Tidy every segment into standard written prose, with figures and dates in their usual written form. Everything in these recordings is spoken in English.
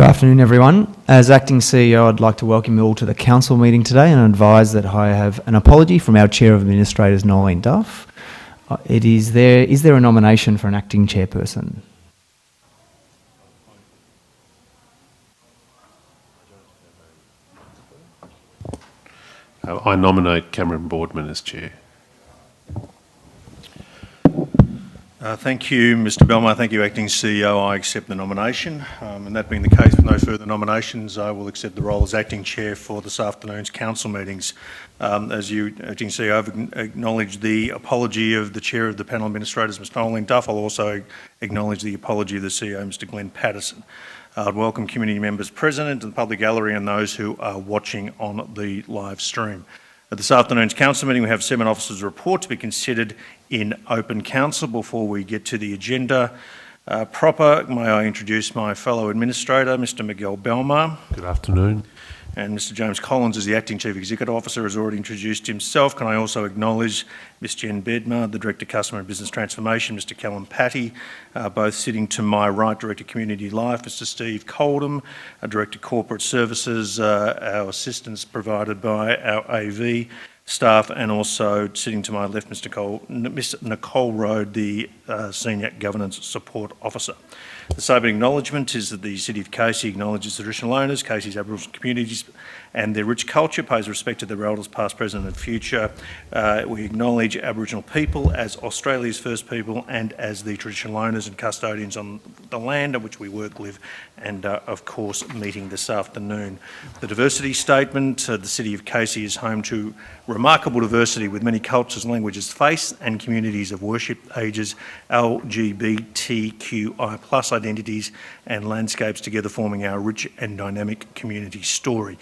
afternoon, everyone. As Acting CEO, I'd like to welcome you all to the Council meeting today and advise that I have an apology from our Chair of Administrators, Noeline Duff. Is there a nomination for an Acting Chairperson? I nominate Cameron Boardman as Chair. Thank you, Mr Belmar. Thank you, Acting CEO. I accept the nomination. And that being the case, with no further nominations, I will accept the role as Acting Chair for this afternoon's Council meetings. As you, Acting CEO, have acknowledged the apology of the Chair of the Panel Administrators, Ms Noeline Duff. I'll also acknowledge the apology of the CEO, Mr Glenn Patterson. I'd welcome community members present in the public gallery and those who are watching on the live stream. At this afternoon's Council meeting, we have 7 officers' report to be considered in open council. Before we get to the agenda proper, may I introduce my fellow administrator, Mr Miguel Belmar. Good afternoon. And Mr James Collins, as the Acting Chief Executive Officer, has already introduced himself. Can I also acknowledge Ms Jen Bedmar, the Director Customer and Business Transformation, Mr Callum Patty, both sitting to my right, Director Community Life, Mr Steve Coldham, Director Corporate Services, our assistance provided by our AV staff, and also sitting to my left, Miss Nicole Road, the Senior Governance Support Officer. The same acknowledgement is that the City of Casey acknowledges the traditional owners, Casey's Aboriginal communities and their rich culture, pays respect to their elders past, present and future. We acknowledge Aboriginal people as Australia's first people and as the traditional owners and custodians on the land on which we work, live and of course meeting this afternoon. The diversity statement, the City of Casey is home to remarkable diversity with many cultures, languages, faiths and communities of worship, ages, LGBTQI+ identities and landscapes, together forming our rich and dynamic community story.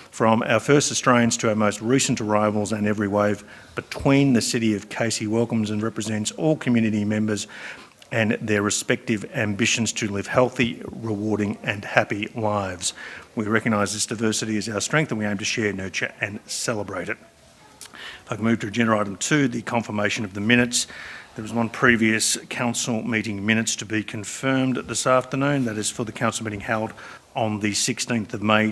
From our first Australians to our most recent arrivals, and every wave between, the City of Casey welcomes and represents all community members and their respective ambitions to live healthy, rewarding and happy lives. We recognise this diversity as our strength and we aim to share, nurture and celebrate it. If I can move to agenda item 2, the confirmation of the minutes. There was one previous council meeting minutes to be confirmed this afternoon. That is for the council meeting held on the 16th of May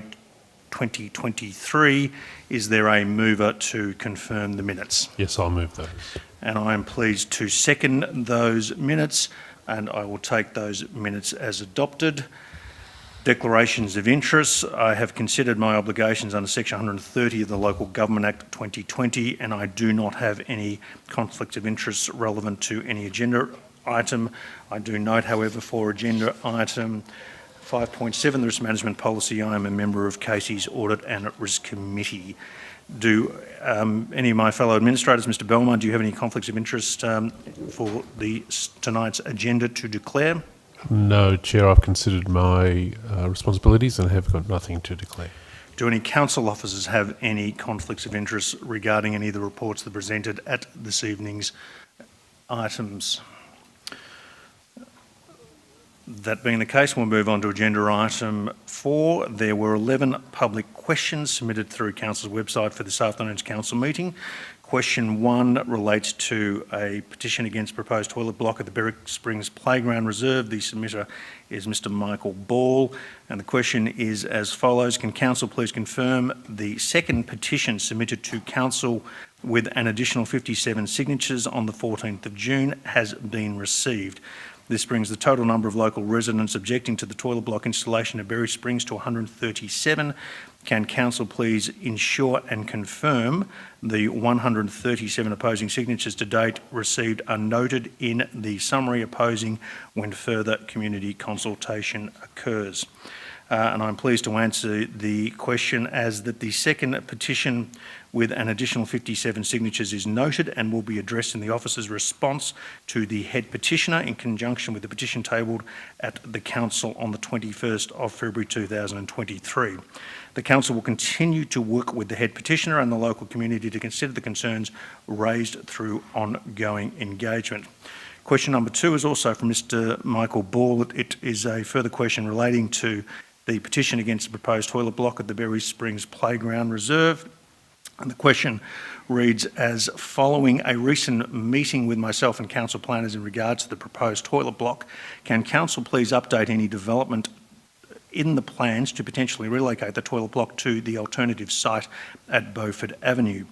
2023. Is there a mover to confirm the minutes? Yes, I'll move those. And I am pleased to second those minutes, and I will take those minutes as adopted. Declarations of interest. I have considered my obligations under Section 130 of the Local Government Act 2020, and I do not have any conflicts of interest relevant to any agenda item. I do note, however, for agenda item 5.7, the Risk Management Policy, I am a member of Casey's Audit and Risk Committee. Do any of my fellow administrators, Mr Belmar, do you have any conflicts of interest for tonight's agenda to declare? No, Chair, I've considered my responsibilities and have got nothing to declare. Do any council officers have any conflicts of interest regarding any of the reports that are presented at this evening's items? That being the case, we'll move on to agenda item 4. There were 11 public questions submitted through Council's website for this afternoon's council meeting. Question 1 relates to a petition against proposed toilet block at the Berwick Springs Playground Reserve. The submitter is Mr Michael Ball, and the question is as follows. Can Council please confirm the second petition submitted to Council with an additional 57 signatures on the 14th of June has been received? This brings the total number of local residents objecting to the toilet block installation at Berwick Springs to 137. Can Council please ensure and confirm the 137 opposing signatures to date received are noted in the summary opposing when further community consultation occurs? And I'm pleased to answer the question as that the second petition with an additional 57 signatures is noted and will be addressed in the officer's response to the head petitioner in conjunction with the petition tabled at the Council on the 21st of February 2023. The Council will continue to work with the head petitioner and the local community to consider the concerns raised through ongoing engagement. Question number 2 is also from Mr Michael Ball. It is a further question relating to the petition against the proposed toilet block at the Berwick Springs Playground Reserve. And the question reads as following: a recent meeting with myself and council planners in regards to the proposed toilet block. Can council please update any development in the plans to potentially relocate the toilet block to the alternative site at Beaufort Avenue.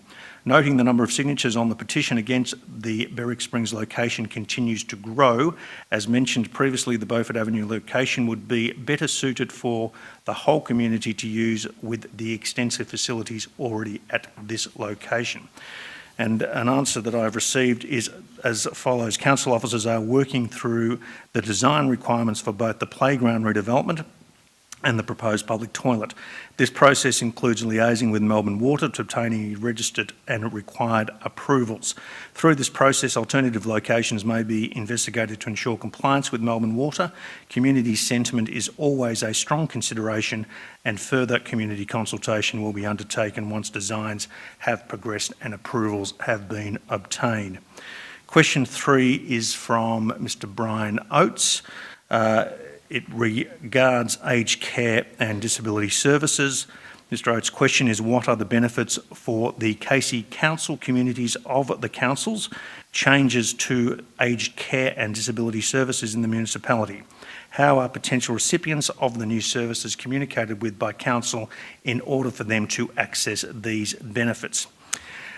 Noting the number of signatures on the petition against the Berwick Springs location continues to grow, as mentioned previously, the Beaufort Avenue location would be better suited for the whole community to use with the extensive facilities already at this location. And an answer that I've received is as follows. Council officers are working through the design requirements for both the playground redevelopment and the proposed public toilet. This process includes liaising with Melbourne Water to obtain any registered and required approvals. Through this process, alternative locations may be investigated to ensure compliance with Melbourne Water. Community sentiment is always a strong consideration, and further community consultation will be undertaken once designs have progressed and approvals have been obtained. Question 3 is from Mr. Brian Oates. It regards aged care and disability services. Mr. Oates' question is, what are the benefits for the Casey Council communities of the councils? Changes to aged care and disability services in the municipality. How are potential recipients of the new services communicated with by council in order for them to access these benefits?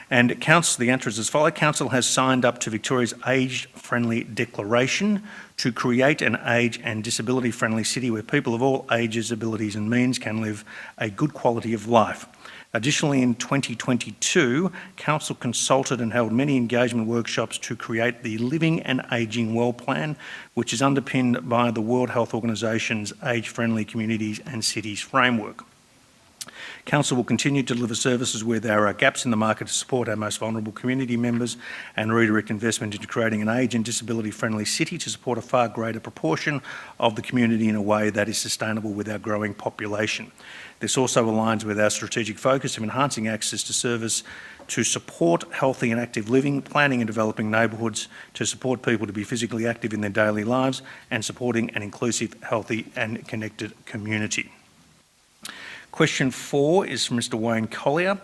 And council, the answer is as follows. Council has signed up to Victoria's Age-Friendly Declaration to create an age and disability-friendly city where people of all ages, abilities and means can live a good quality of life. Additionally, in 2022, Council consulted and held many engagement workshops to create the Living and Ageing Well Plan, which is underpinned by the World Health Organisation's Age-Friendly Communities and Cities framework. Council will continue to deliver services where there are gaps in the market to support our most vulnerable community members and redirect investment into creating an age and disability friendly city to support a far greater proportion of the community in a way that is sustainable with our growing population. This also aligns with our strategic focus of enhancing access to service to support healthy and active living, planning and developing neighbourhoods, to support people to be physically active in their daily lives, and supporting an inclusive, healthy and connected community. Question 4 is from Mr. Wayne Collier.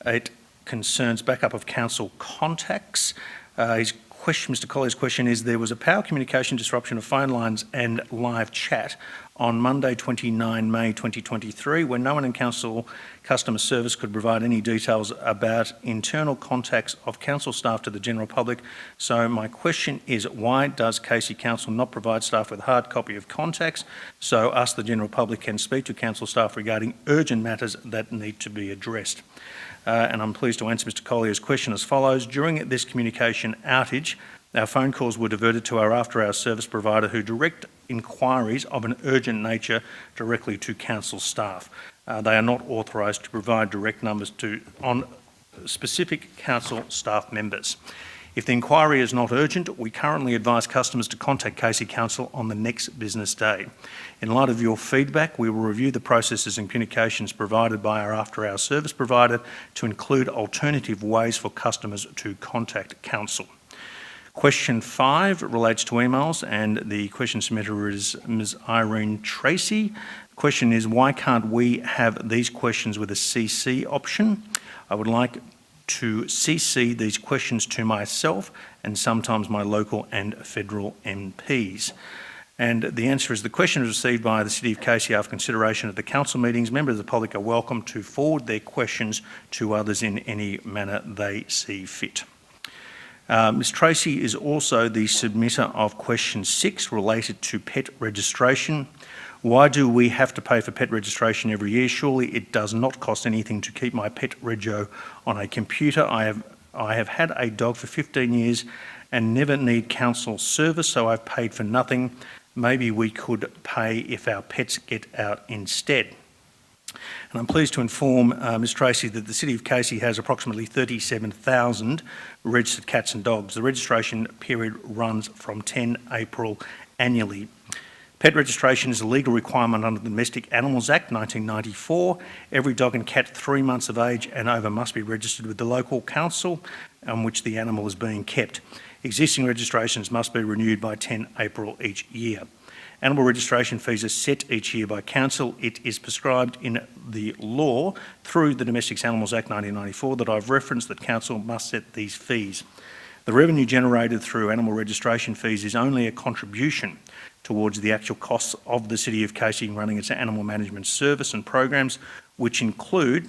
It concerns backup of council contacts. Mr. Collier's question is, there was a power communication disruption of phone lines and live chat on Monday 29 May 2023 when no one in council customer service could provide any details about internal contacts of council staff to the general public. So my question is, why does Casey Council not provide staff with a hard copy of contacts so us, the general public, can speak to council staff regarding urgent matters that need to be addressed? And I'm pleased to answer Mr. Collier's question as follows. During this communication outage, our phone calls were diverted to our after-hours service provider who direct inquiries of an urgent nature directly to council staff. They are not authorised to provide direct numbers on specific council staff members. If the inquiry is not urgent, we currently advise customers to contact Casey Council on the next business day. In light of your feedback, we will review the processes and communications provided by our after-hours service provider to include alternative ways for customers to contact Council. Question 5 relates to emails, and the question submitter is Ms. Irene Tracy. The question is, why can't we have these questions with a CC option? I would like to CC these questions to myself and sometimes my local and federal MPs. And the answer is, the question is received by the City of Casey after consideration at the council meetings. Members of the public are welcome to forward their questions to others in any manner they see fit. Ms Tracy is also the submitter of question 6 related to pet registration. Why do we have to pay for pet registration every year? Surely it does not cost anything to keep my pet rego on a computer. I have had a dog for 15 years and never need council service, so I've paid for nothing. Maybe we could pay if our pets get out instead. And I'm pleased to inform Ms Tracy that the City of Casey has approximately 37,000 registered cats and dogs. The registration period runs from 10 April annually. Pet registration is a legal requirement under the Domestic Animals Act 1994. Every dog and cat 3 months of age and over must be registered with the local council on which the animal is being kept. Existing registrations must be renewed by 10 April each year. Animal registration fees are set each year by council. It is prescribed in the law through the Domestic Animals Act 1994 that I've referenced that council must set these fees. The revenue generated through animal registration fees is only a contribution towards the actual costs of the City of Casey in running its animal management service and programs, which include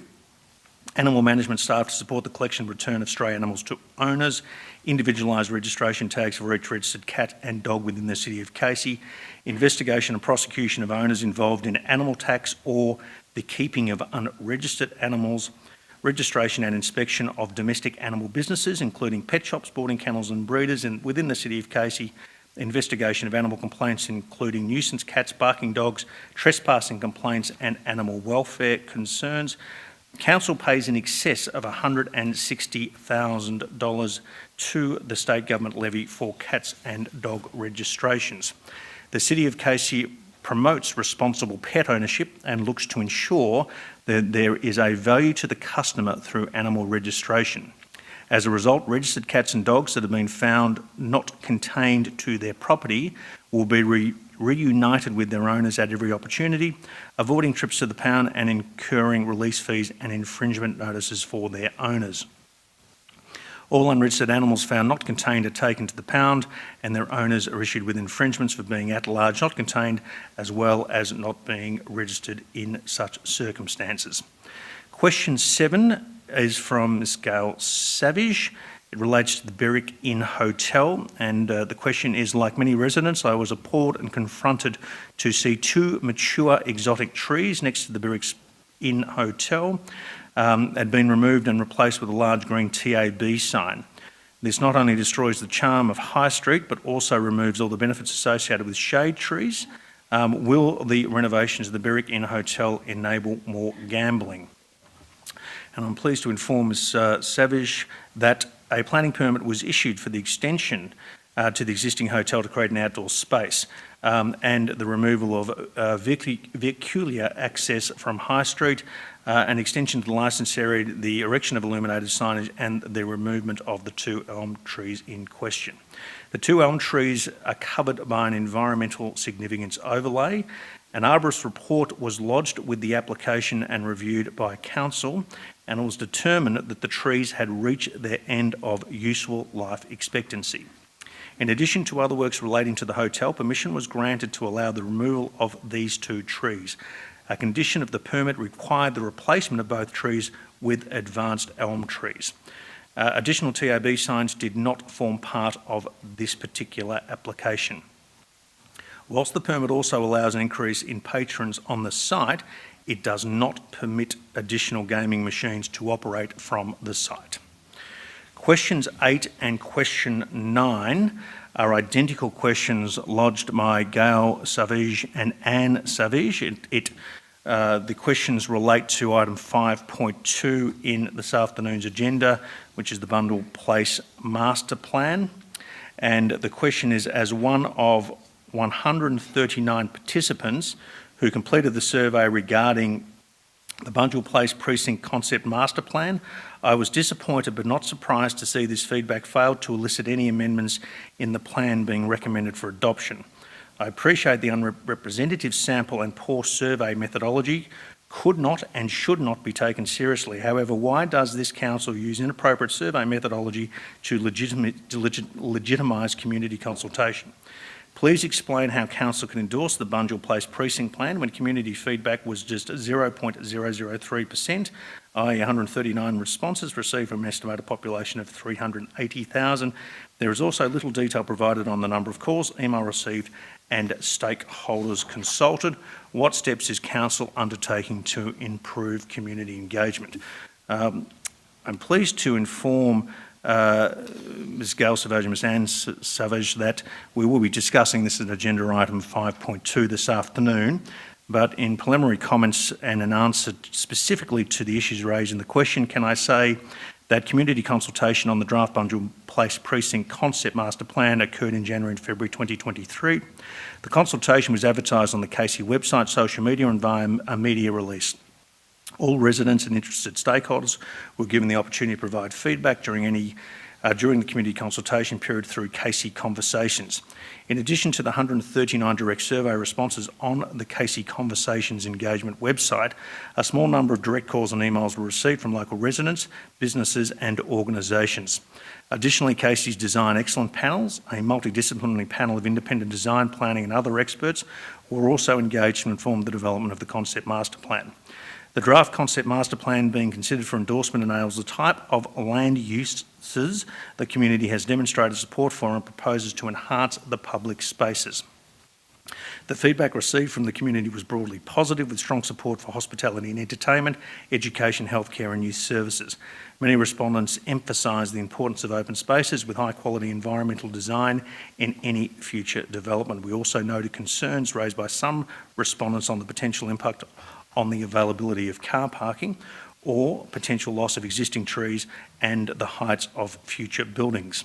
animal management staff to support the collection and return of stray animals to owners, individualised registration tags for each registered cat and dog within the City of Casey, investigation and prosecution of owners involved in animal tax or the keeping of unregistered animals, registration and inspection of domestic animal businesses, including pet shops, boarding kennels and breeders within the City of Casey, investigation of animal complaints, including nuisance cats, barking dogs, trespassing complaints and animal welfare concerns. Council pays in excess of $160,000 to the state government levy for cats and dog registrations. The City of Casey promotes responsible pet ownership and looks to ensure that there is a value to the customer through animal registration. As a result, registered cats and dogs that have been found not contained to their property will be reunited with their owners at every opportunity, avoiding trips to the pound and incurring release fees and infringement notices for their owners. All unregistered animals found not contained are taken to the pound and their owners are issued with infringements for being at large, not contained, as well as not being registered in such circumstances. Question 7 is from Ms Gail Savage. It relates to the Berwick Inn Hotel, and the question is, like many residents, I was appalled and confronted to see 2 mature exotic trees next to the Berwick Inn Hotel had been removed and replaced with a large green TAB sign. This not only destroys the charm of High Street, but also removes all the benefits associated with shade trees. Will the renovations of the Berwick Inn Hotel enable more gambling? And I'm pleased to inform Ms Savage that a planning permit was issued for the extension to the existing hotel to create an outdoor space and the removal of vehicular access from High Street, an extension to the licence area, the erection of illuminated signage and the removal of the 2 elm trees in question. The 2 elm trees are covered by an environmental significance overlay. An arborist report was lodged with the application and reviewed by council, and it was determined that the trees had reached their end of useful life expectancy. In addition to other works relating to the hotel, permission was granted to allow the removal of these 2 trees. A condition of the permit required the replacement of both trees with advanced elm trees. Additional TAB signs did not form part of this particular application. Whilst the permit also allows an increase in patrons on the site, it does not permit additional gaming machines to operate from the site. Questions 8 and question 9 are identical questions lodged by Gail Savage and Anne Savage. The questions relate to item 5.2 in this afternoon's agenda, which is the Bundle Place Master Plan. And the question is, as one of 139 participants who completed the survey regarding the Bunjil Place Precinct Concept Master Plan, I was disappointed but not surprised to see this feedback failed to elicit any amendments in the plan being recommended for adoption. I appreciate the unrepresentative sample and poor survey methodology could not and should not be taken seriously. However, why does this council use inappropriate survey methodology to legitimise community consultation? Please explain how council can endorse the Bunjil Place Precinct Plan when community feedback was just 0.003%, i.e. 139 responses received from an estimated population of 380,000. There is also little detail provided on the number of calls, email received and stakeholders consulted. What steps is council undertaking to improve community engagement? I'm pleased to inform Ms Gail Savage and Ms Anne Savage that we will be discussing this as agenda item 5.2 this afternoon, but in preliminary comments and an answer specifically to the issues raised in the question, can I say that community consultation on the draft Bunjil Place Precinct Concept Master Plan occurred in January and February 2023. The consultation was advertised on the Casey website, social media and via a media release. All residents and interested stakeholders were given the opportunity to provide feedback during any during the community consultation period through Casey Conversations. In addition to the 139 direct survey responses on the Casey Conversations engagement website, a small number of direct calls and emails were received from local residents, businesses and organisations. Additionally, Casey's Design Excellence panels, a multidisciplinary panel of independent design, planning and other experts, were also engaged to inform the development of the Concept Master Plan. The draft Concept Master Plan being considered for endorsement enables the type of land uses the community has demonstrated support for and proposes to enhance the public spaces. The feedback received from the community was broadly positive, with strong support for hospitality and entertainment, education, healthcare and youth services. Many respondents emphasised the importance of open spaces with high quality environmental design in any future development. We also noted concerns raised by some respondents on the potential impact on the availability of car parking or potential loss of existing trees and the heights of future buildings.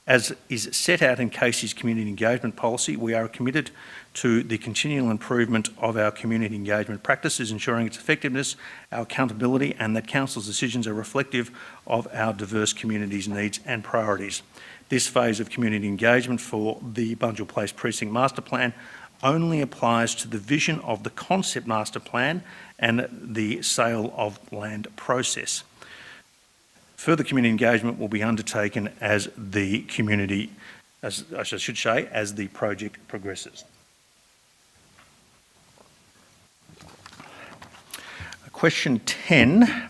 As is set out in Casey's community engagement policy, we are committed to the continual improvement of our community engagement practices, ensuring its effectiveness, our accountability, and that Council's decisions are reflective of our diverse community's needs and priorities. This phase of community engagement for the Bunjil Place Precinct Master Plan only applies to the vision of the Concept Master Plan and the sale of land process. Further community engagement will be undertaken as the community, as the project progresses. Question 10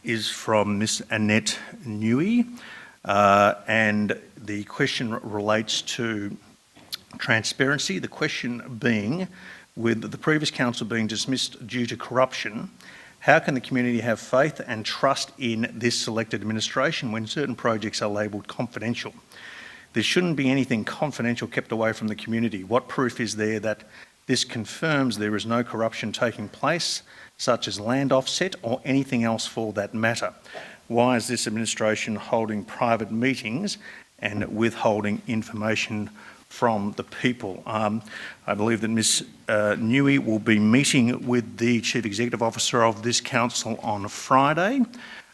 is from Ms. Annette Newey, and the question relates to transparency. The question being, with the previous council being dismissed due to corruption, how can the community have faith and trust in this selected administration when certain projects are labelled confidential? There shouldn't be anything confidential kept away from the community. What proof is there that this confirms there is no corruption taking place, such as land offset or anything else for that matter? Why is this administration holding private meetings and withholding information from the people? I believe that Ms. Newey will be meeting with the Chief Executive Officer of this council on Friday,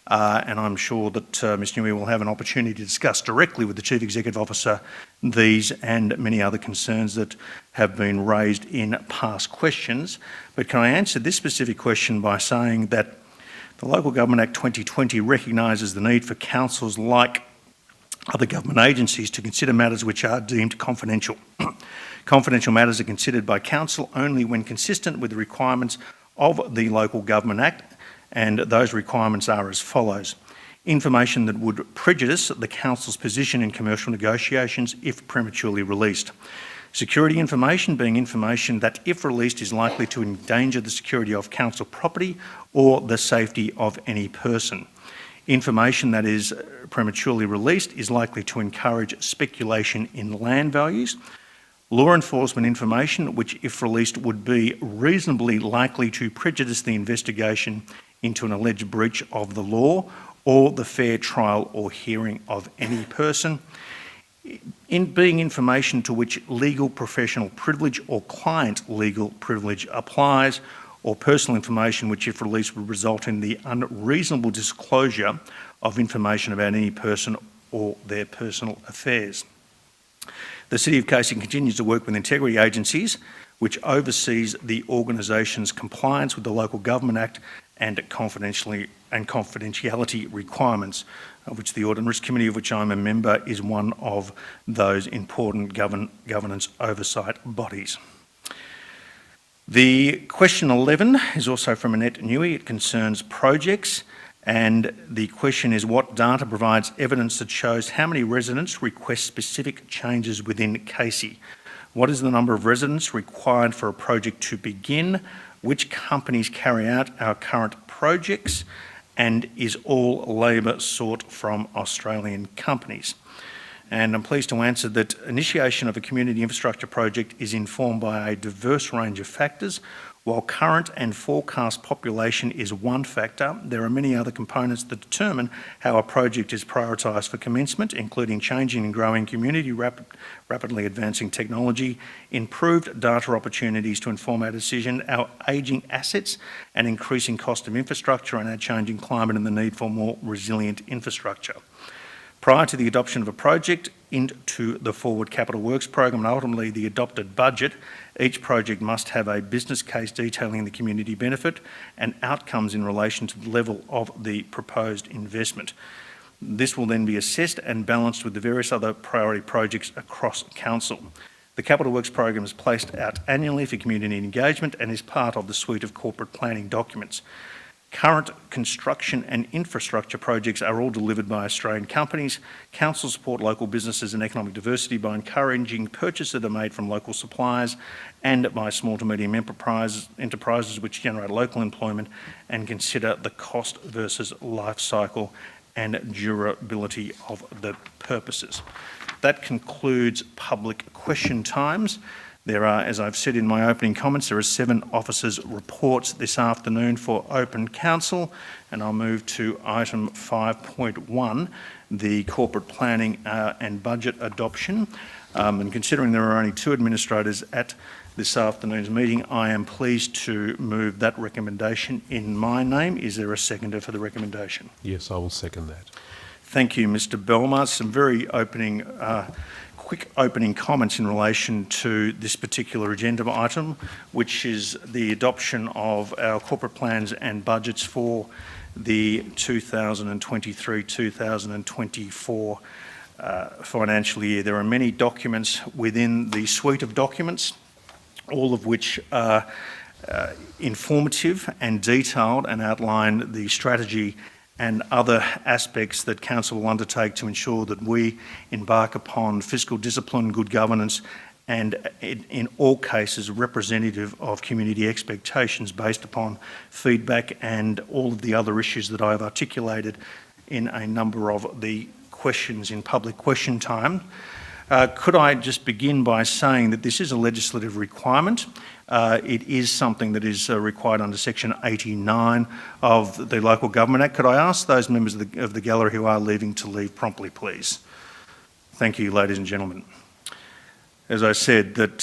and I'm sure that Ms. Newey will have an opportunity to discuss directly with the Chief Executive Officer these and many other concerns that have been raised in past questions. But can I answer this specific question by saying that the Local Government Act 2020 recognises the need for councils like other government agencies to consider matters which are deemed confidential. Confidential matters are considered by council only when consistent with the requirements of the Local Government Act, and those requirements are as follows. Information that would prejudice the council's position in commercial negotiations if prematurely released. Security information being information that, if released, is likely to endanger the security of council property or the safety of any person. Information that is prematurely released is likely to encourage speculation in land values. Law enforcement information which, if released, would be reasonably likely to prejudice the investigation into an alleged breach of the law or the fair trial or hearing of any person. In being information to which legal professional privilege or client legal privilege applies, or personal information which, if released, would result in the unreasonable disclosure of information about any person or their personal affairs. The City of Casey continues to work with integrity agencies which oversees the organisation's compliance with the Local Government Act and confidentiality requirements, of which the Audit and Risk Committee, of which I'm a member, is one of those important governance oversight bodies. The question 11 is also from Annette Newey. It concerns projects, and the question is, what data provides evidence that shows how many residents request specific changes within Casey? What is the number of residents required for a project to begin? Which companies carry out our current projects? And is all labour sought from Australian companies? And I'm pleased to answer that initiation of a community infrastructure project is informed by a diverse range of factors. While current and forecast population is one factor, there are many other components that determine how a project is prioritised for commencement, including changing and growing community, rapidly advancing technology, improved data opportunities to inform our decision, our ageing assets and increasing cost of infrastructure, and our changing climate and the need for more resilient infrastructure. Prior to the adoption of a project into the Forward Capital Works program and ultimately the adopted budget, each project must have a business case detailing the community benefit and outcomes in relation to the level of the proposed investment. This will then be assessed and balanced with the various other priority projects across Council. The Capital Works program is placed out annually for community engagement and is part of the suite of corporate planning documents. Current construction and infrastructure projects are all delivered by Australian companies. Council support local businesses and economic diversity by encouraging purchases that are made from local suppliers and by small to medium enterprises which generate local employment and consider the cost versus life cycle and durability of the purposes. That concludes public question times. There are, as I've said in my opening comments, there are 7 officers' reports this afternoon for Open Council, and I'll move to item 5.1, the corporate planning and budget adoption. And considering there are only 2 administrators at this afternoon's meeting, I am pleased to move that recommendation in my name. Is there a seconder for the recommendation? Yes, I will second that. Thank you, Mr. Belmar. Some very quick opening comments in relation to this particular agenda item, which is the adoption of our corporate plans and budgets for the 2023-2024 financial year. There are many documents within the suite of documents, all of which are informative and detailed and outline the strategy and other aspects that Council will undertake to ensure that we embark upon fiscal discipline, good governance, and in all cases representative of community expectations based upon feedback and all of the other issues that I have articulated in a number of the questions in public question time. Could I just begin by saying that this is a legislative requirement. It is something that is required under Section 89 of the Local Government Act. Could I ask those members of the gallery who are leaving to leave promptly, please? Thank you, ladies and gentlemen. As I said, that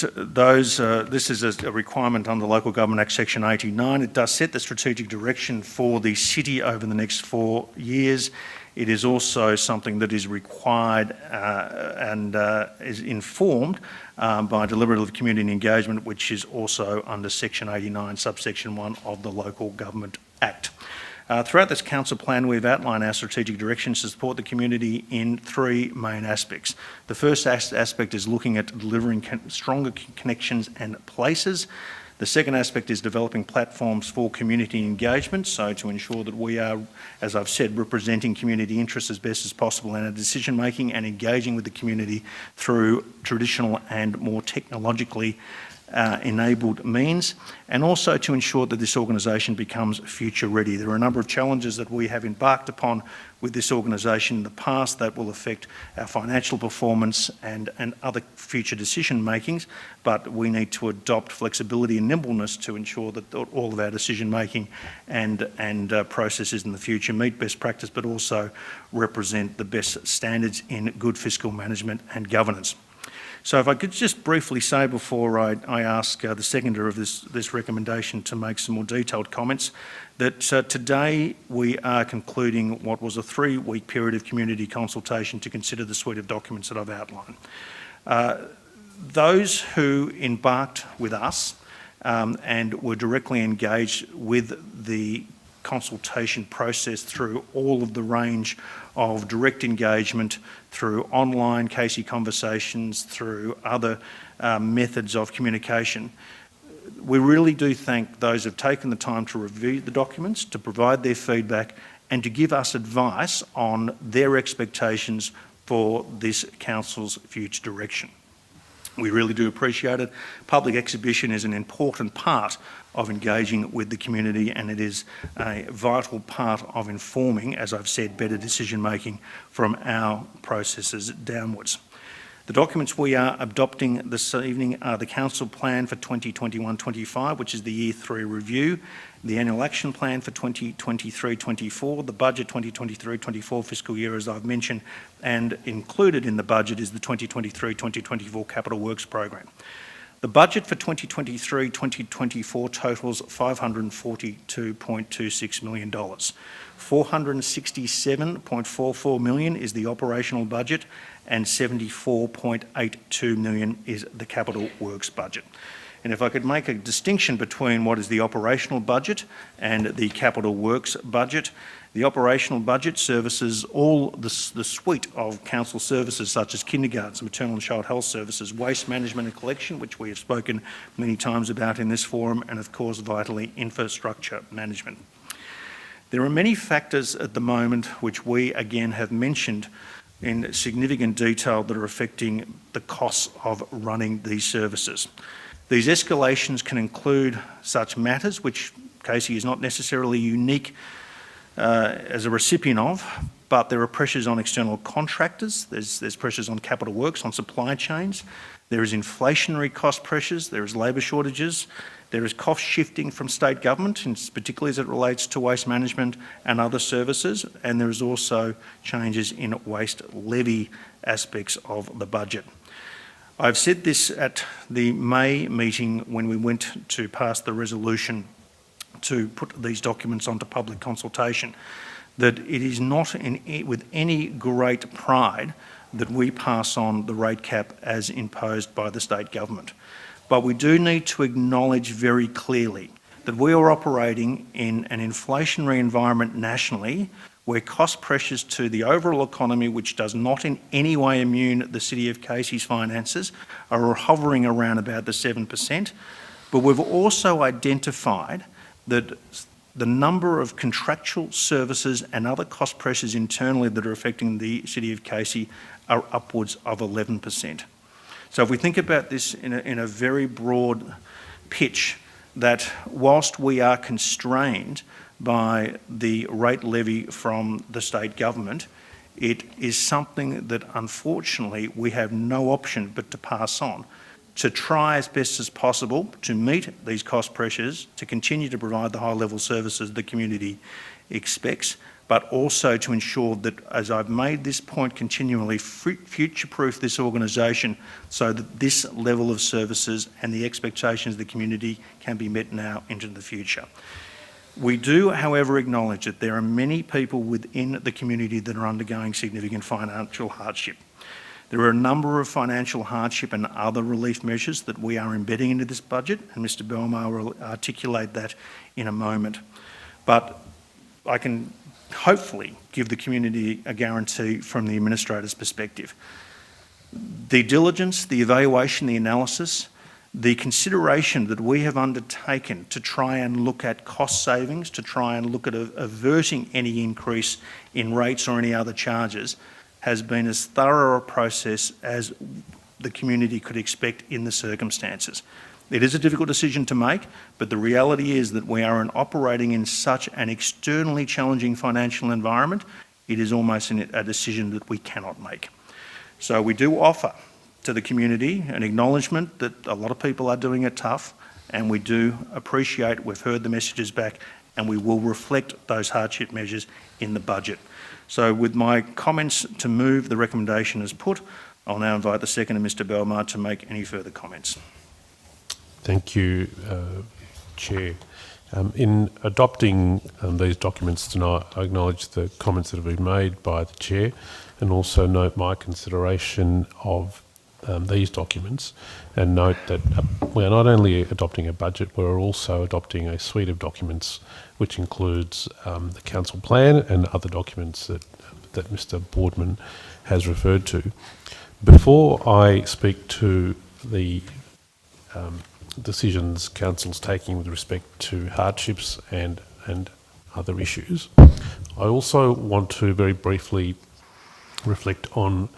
this is a requirement under Local Government Act Section 89. It does set the strategic direction for the city over the next 4 years. It is also something that is required and is informed by deliberative community engagement, which is also under Section 89, subsection 1 of the Local Government Act. Throughout this council plan, we've outlined our strategic directions to support the community in 3 main aspects. The first aspect is looking at delivering stronger connections and places. The second aspect is developing platforms for community engagement, so to ensure that we are, as I've said, representing community interests as best as possible in our decision making and engaging with the community through traditional and more technologically enabled means, and also to ensure that this organisation becomes future ready. There are a number of challenges that we have embarked upon with this organisation in the past that will affect our financial performance and other future decision makings, but we need to adopt flexibility and nimbleness to ensure that all of our decision making and processes in the future meet best practice, but also represent the best standards in good fiscal management and governance. So if I could just briefly say before I ask the seconder of this recommendation to make some more detailed comments, that today we are concluding what was a 3-week period of community consultation to consider the suite of documents that I've outlined. Those who embarked with us and were directly engaged with the consultation process through all of the range of direct engagement, through online Casey conversations, through other methods of communication. We really do thank those who have taken the time to review the documents, to provide their feedback and to give us advice on their expectations for this council's future direction. We really do appreciate it. Public exhibition is an important part of engaging with the community, and it is a vital part of informing, as I've said, better decision making from our processes downwards. The documents we are adopting this evening are the Council Plan for 2021-25, which is the Year 3 review, the Annual Action Plan for 2023-24, the Budget 2023-24 fiscal year, as I've mentioned, and included in the budget is the 2023-2024 Capital Works Program. The budget for 2023-2024 totals $542.26 million. $467.44 million is the operational budget and $74.82 million is the Capital Works budget. And if I could make a distinction between what is the operational budget and the Capital Works budget, the operational budget services all the suite of council services such as kindergartens, maternal and child health services, waste management and collection, which we have spoken many times about in this forum, and of course vitally infrastructure management. There are many factors at the moment which we again have mentioned in significant detail that are affecting the costs of running these services. These escalations can include such matters, which Casey is not necessarily unique as a recipient of, but there are pressures on external contractors, there's pressures on Capital Works, on supply chains, there is inflationary cost pressures, there is labour shortages, there is cost shifting from state government, particularly as it relates to waste management and other services, and there is also changes in waste levy aspects of the budget. I've said this at the May meeting when we went to pass the resolution to put these documents onto public consultation, that it is not with any great pride that we pass on the rate cap as imposed by the state government. But we do need to acknowledge very clearly that we are operating in an inflationary environment nationally where cost pressures to the overall economy, which does not in any way immune the City of Casey's finances, are hovering around about the 7%. But we've also identified that the number of contractual services and other cost pressures internally that are affecting the City of Casey are upwards of 11%. So if we think about this in a very broad pitch, that whilst we are constrained by the rate levy from the state government, it is something that unfortunately we have no option but to pass on, to try as best as possible to meet these cost pressures, to continue to provide the high-level services the community expects, but also to ensure that, as I've made this point continually, future-proof this organisation so that this level of services and the expectations of the community can be met now into the future. We do, however, acknowledge that there are many people within the community that are undergoing significant financial hardship. There are a number of financial hardship and other relief measures that we are embedding into this budget, and Mr Belmar will articulate that in a moment. But I can hopefully give the community a guarantee from the administrator's perspective. The diligence, the evaluation, the analysis, the consideration that we have undertaken to try and look at cost savings, to try and look at averting any increase in rates or any other charges, has been as thorough a process as the community could expect in the circumstances. It is a difficult decision to make, but the reality is that we are operating in such an externally challenging financial environment, it is almost a decision that we cannot make. So we do offer to the community an acknowledgement that a lot of people are doing it tough, and we do appreciate, we've heard the messages back, and we will reflect those hardship measures in the budget. So with my comments to move the recommendation as put, I'll now invite the seconder, Mr Belmar, to make any further comments. Thank you, Chair. In adopting these documents tonight, I acknowledge the comments that have been made by the Chair and also note my consideration of these documents, and note that we are not only adopting a budget, we're also adopting a suite of documents which includes the council plan and other documents that Mr Boardman has referred to. Before I speak to the decisions council's taking with respect to hardships and other issues, I also want to very briefly reflect on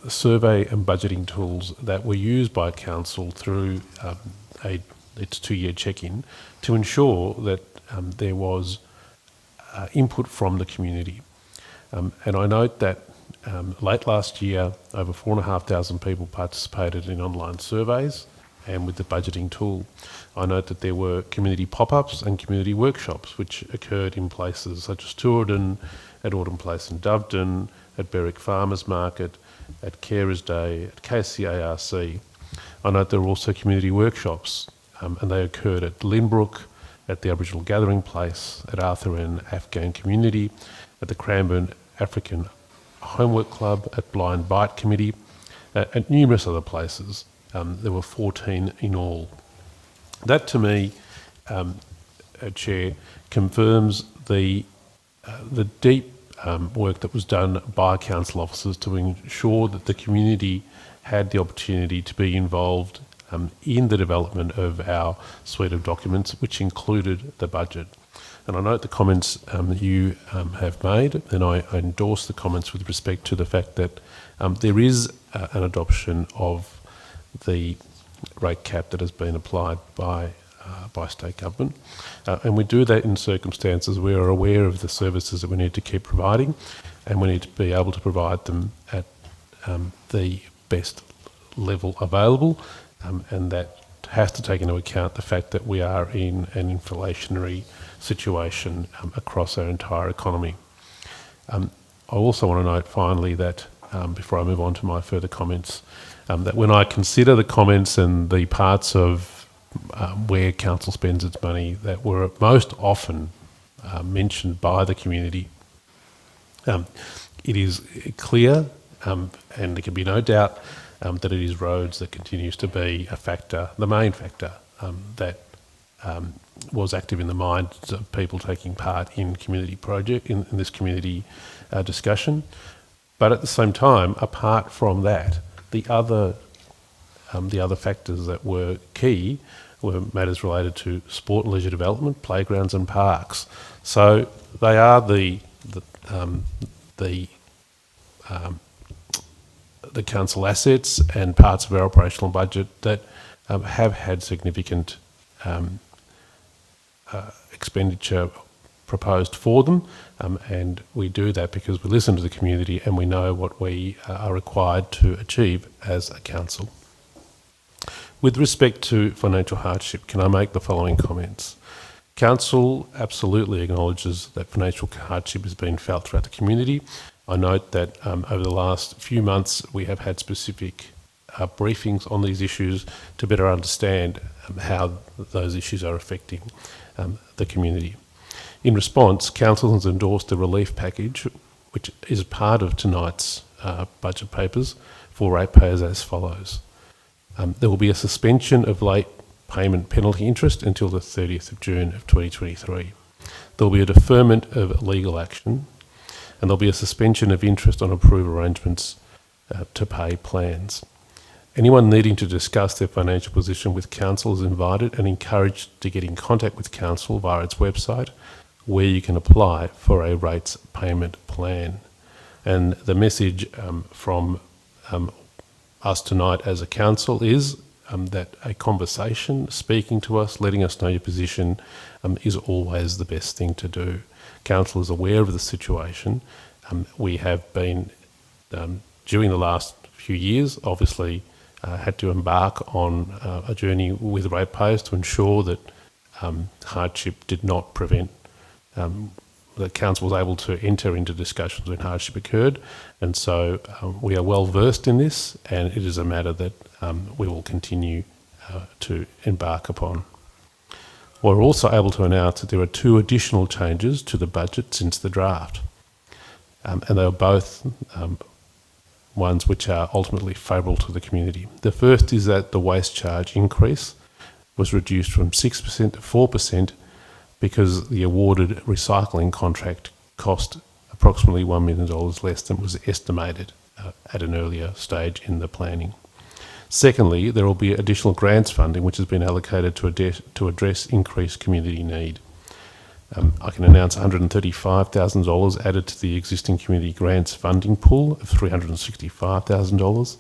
the survey and budgeting tools that were used by council through its two-year check-in to ensure that there was input from the community. And I note that late last year, over 4,500 people participated in online surveys and with the budgeting tool. I note that there were community pop-ups and community workshops which occurred in places such as Tooradin, at Autumn Place in Doveton, at Berwick Farmers Market, at Carers Day, at KCARC. I note there were also community workshops and they occurred at Lynbrook, at the Aboriginal Gathering Place, at Arthur and Afghan Community, at the Cranbourne African Homework Club, at Blind Bite Committee, at numerous other places. There were 14 in all. That to me, Chair, confirms the deep work that was done by council officers to ensure that the community had the opportunity to be involved in the development of our suite of documents, which included the budget. And I note the comments that you have made, and I endorse the comments with respect to the fact that there is an adoption of the rate cap that has been applied by state government. And we do that in circumstances where we're aware of the services that we need to keep providing, and we need to be able to provide them at the best level available, and that has to take into account the fact that we are in an inflationary situation across our entire economy. I also want to note finally that, before I move on to my further comments, that when I consider the comments and the parts of where council spends its money that were most often mentioned by the community, it is clear and there can be no doubt that it is roads that continues to be a factor, the main factor that was active in the minds of people taking part in community project, in this community discussion. But at the same time, apart from that, the other factors that were key were matters related to sport and leisure development, playgrounds and parks. So they are the council assets and parts of our operational budget that have had significant expenditure proposed for them, and we do that because we listen to the community and we know what we are required to achieve as a council. With respect to financial hardship, can I make the following comments? Council absolutely acknowledges that financial hardship has been felt throughout the community. I note that over the last few months we have had specific briefings on these issues to better understand how those issues are affecting the community. In response, Council has endorsed a relief package which is part of tonight's budget papers for ratepayers as follows. There will be a suspension of late payment penalty interest until the 30th of June of 2023. There will be a deferment of legal action, and there will be a suspension of interest on approved arrangements to pay plans. Anyone needing to discuss their financial position with Council is invited and encouraged to get in contact with Council via its website, where you can apply for a rates payment plan. And the message from us tonight as a council is that a conversation, speaking to us, letting us know your position is always the best thing to do. Council is aware of the situation. We have been, during the last few years, obviously had to embark on a journey with ratepayers to ensure that hardship did not prevent the council was able to enter into discussions when hardship occurred, and so we are well versed in this, and it is a matter that we will continue to embark upon. We're also able to announce that there are 2 additional changes to the budget since the draft, and they are both ones which are ultimately favourable to the community. The first is that the waste charge increase was reduced from 6% to 4% because the awarded recycling contract cost approximately $1 million less than was estimated at an earlier stage in the planning. Secondly, there will be additional grants funding which has been allocated to address increased community need. I can announce $135,000 added to the existing community grants funding pool of $365,000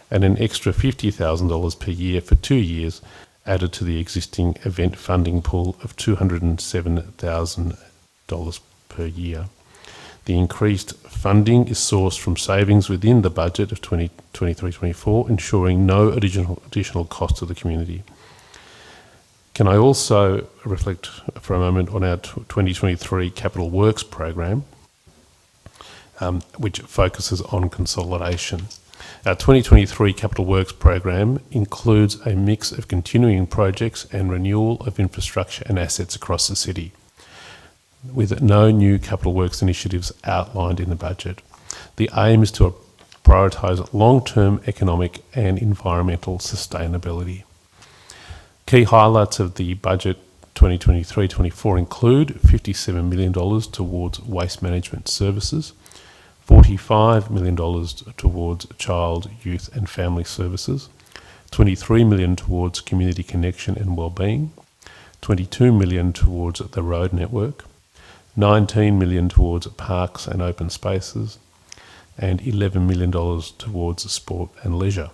and an extra $50,000 per year for 2 years added to the existing event funding pool of $207,000 per year. The increased funding is sourced from savings within the budget of 2023-24, ensuring no additional cost to the community. Can I also reflect for a moment on our 2023 Capital Works program, which focuses on consolidation. Our 2023 Capital Works program includes a mix of continuing projects and renewal of infrastructure and assets across the city, with no new capital works initiatives outlined in the budget. The aim is to prioritise long-term economic and environmental sustainability. Key highlights of the budget 2023-24 include $57 million towards waste management services, $45 million towards child, youth and family services, $23 million towards community connection and wellbeing, $22 million towards the road network, $19 million towards parks and open spaces, and $11 million towards sport and leisure.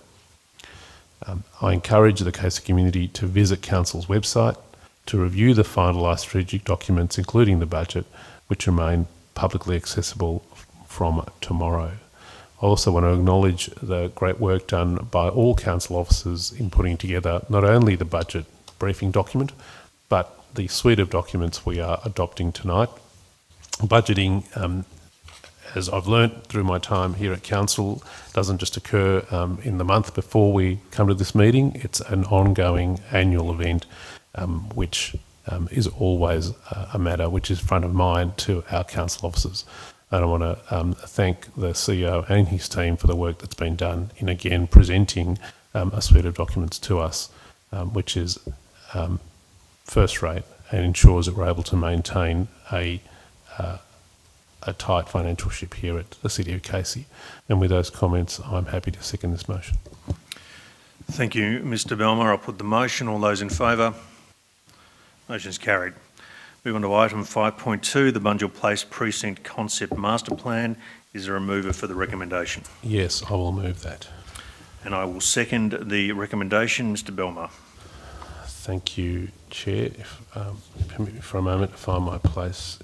I encourage the Casey community to visit Council's website to review the finalised strategic documents, including the budget, which remain publicly accessible from tomorrow. I also want to acknowledge the great work done by all council officers in putting together not only the budget briefing document, but the suite of documents we are adopting tonight. Budgeting, as I've learnt through my time here at council, doesn't just occur in the month before we come to this meeting. It's an ongoing annual event, which is always a matter which is front of mind to our council officers. And I want to thank the CEO and his team for the work that's been done in, again, presenting a suite of documents to us, which is first rate and ensures that we're able to maintain a tight financial ship here at the City of Casey. And with those comments, I'm happy to second this motion. Thank you, Mr Belmer. I'll put the motion. All those in favour? Motion is carried. Move on to item 5.2, the Bunjil Place Precinct Concept Master Plan. Is there a mover for the recommendation? Yes, I will move that. And I will second the recommendation. Mr Belmer. Thank you, Chair. If permit me for a moment to find my place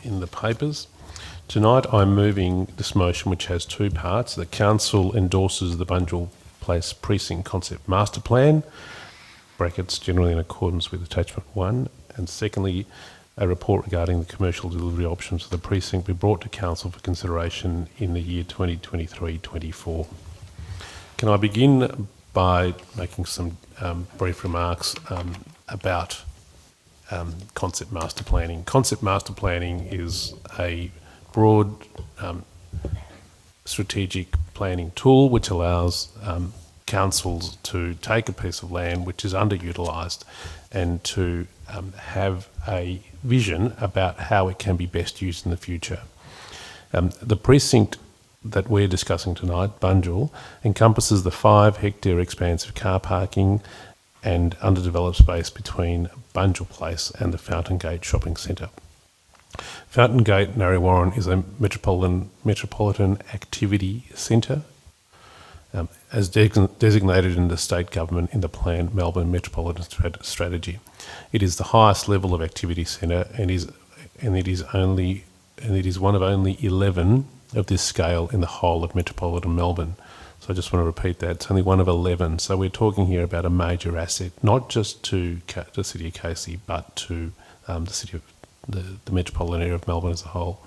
in the papers. Tonight I'm moving this motion, which has two parts. The Council endorses the Bunjil Place Precinct Concept Master Plan, brackets generally in accordance with Attachment 1, and secondly, a report regarding the commercial delivery options of the precinct be brought to Council for consideration in the year 2023-24. Can I begin by making some brief remarks about concept master planning. Concept master planning is a broad strategic planning tool which allows councils to take a piece of land which is underutilised and to have a vision about how it can be best used in the future. The precinct that we're discussing tonight, Bunjil, encompasses the 5-hectare expanse of car parking and underdeveloped space between Bunjil Place and the Fountain Gate Shopping Centre. Fountain Gate, Narre Warren, is a metropolitan activity centre as designated in the state government in the planned Melbourne Metropolitan Strategy. It is the highest level of activity centre and it is one of only 11 of this scale in the whole of metropolitan Melbourne. So I just want to repeat that. It's only one of 11. So we're talking here about a major asset, not just to the City of Casey, but to the city of the metropolitan area of Melbourne as a whole.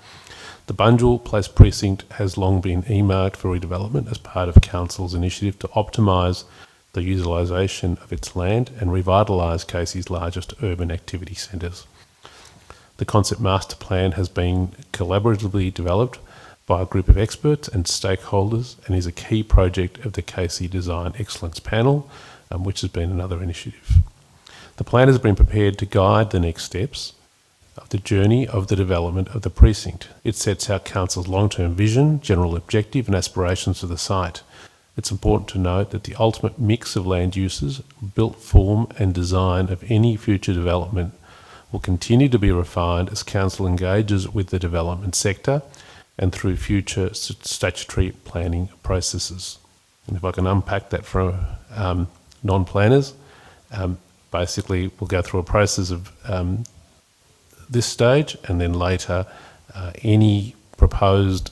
The Bunjil Place Precinct has long been earmarked for redevelopment as part of Council's initiative to optimise the utilisation of its land and revitalise Casey's largest urban activity centres. The Concept Master Plan has been collaboratively developed by a group of experts and stakeholders and is a key project of the Casey Design Excellence Panel, which has been another initiative. The plan has been prepared to guide the next steps of the journey of the development of the precinct. It sets out Council's long-term vision, general objective and aspirations for the site. It's important to note that the ultimate mix of land uses, built form and design of any future development will continue to be refined as Council engages with the development sector and through future statutory planning processes. And if I can unpack that for non-planners, basically we'll go through a process of this stage and then later any proposed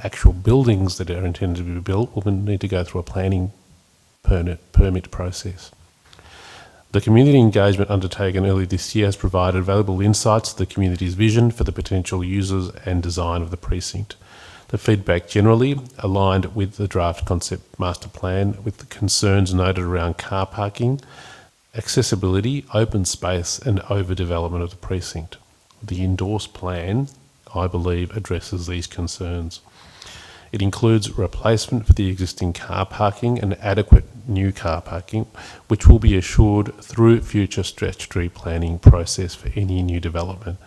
actual buildings that are intended to be built will need to go through a planning permit process. The community engagement undertaken early this year has provided valuable insights to the community's vision for the potential users and design of the precinct. The feedback generally aligned with the draft concept master plan, with the concerns noted around car parking, accessibility, open space and overdevelopment of the precinct. The endorsed plan, I believe, addresses these concerns. It includes replacement for the existing car parking and adequate new car parking, which will be assured through future statutory planning process for any new development,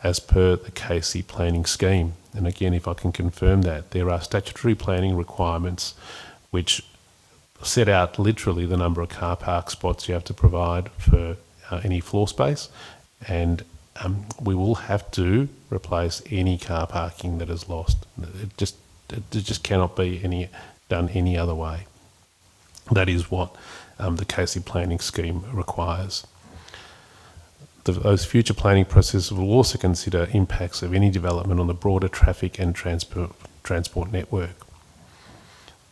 as per the Casey planning scheme. And again, if I can confirm that, there are statutory planning requirements which set out literally the number of car park spots you have to provide for any floor space, and we will have to replace any car parking that is lost. It just cannot be done any other way. That is what the Casey planning scheme requires. Those future planning processes will also consider impacts of any development on the broader traffic and transport network.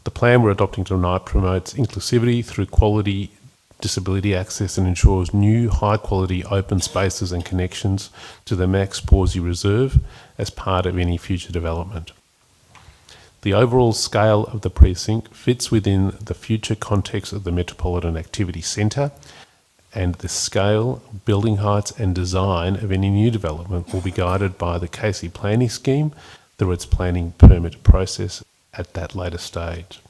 The plan we're adopting tonight promotes inclusivity through quality disability access and ensures new high-quality open spaces and connections to the Max Pawsey Reserve as part of any future development. The overall scale of the precinct fits within the future context of the Metropolitan Activity Centre, and the scale, building heights and design of any new development will be guided by the Casey planning scheme through its planning permit process at that later stage.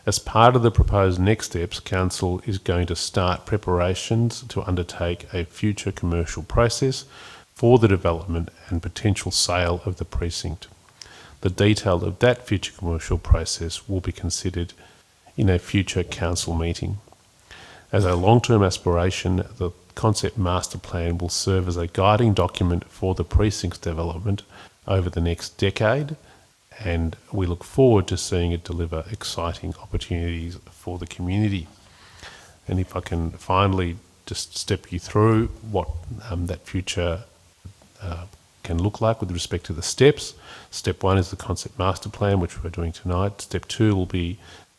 As part of the proposed next steps, Council is going to start preparations to undertake a future commercial process for the development and potential sale of the precinct. The detail of that future commercial process will be considered in a future Council meeting. As a long-term aspiration, the concept master plan will serve as a guiding document for the precinct's development over the next decade, and we look forward to seeing it deliver exciting opportunities for the community. And if I can finally just step you through what that future can look like with respect to the steps. Step 1 is the concept master plan, which we're doing tonight. Step 2 will be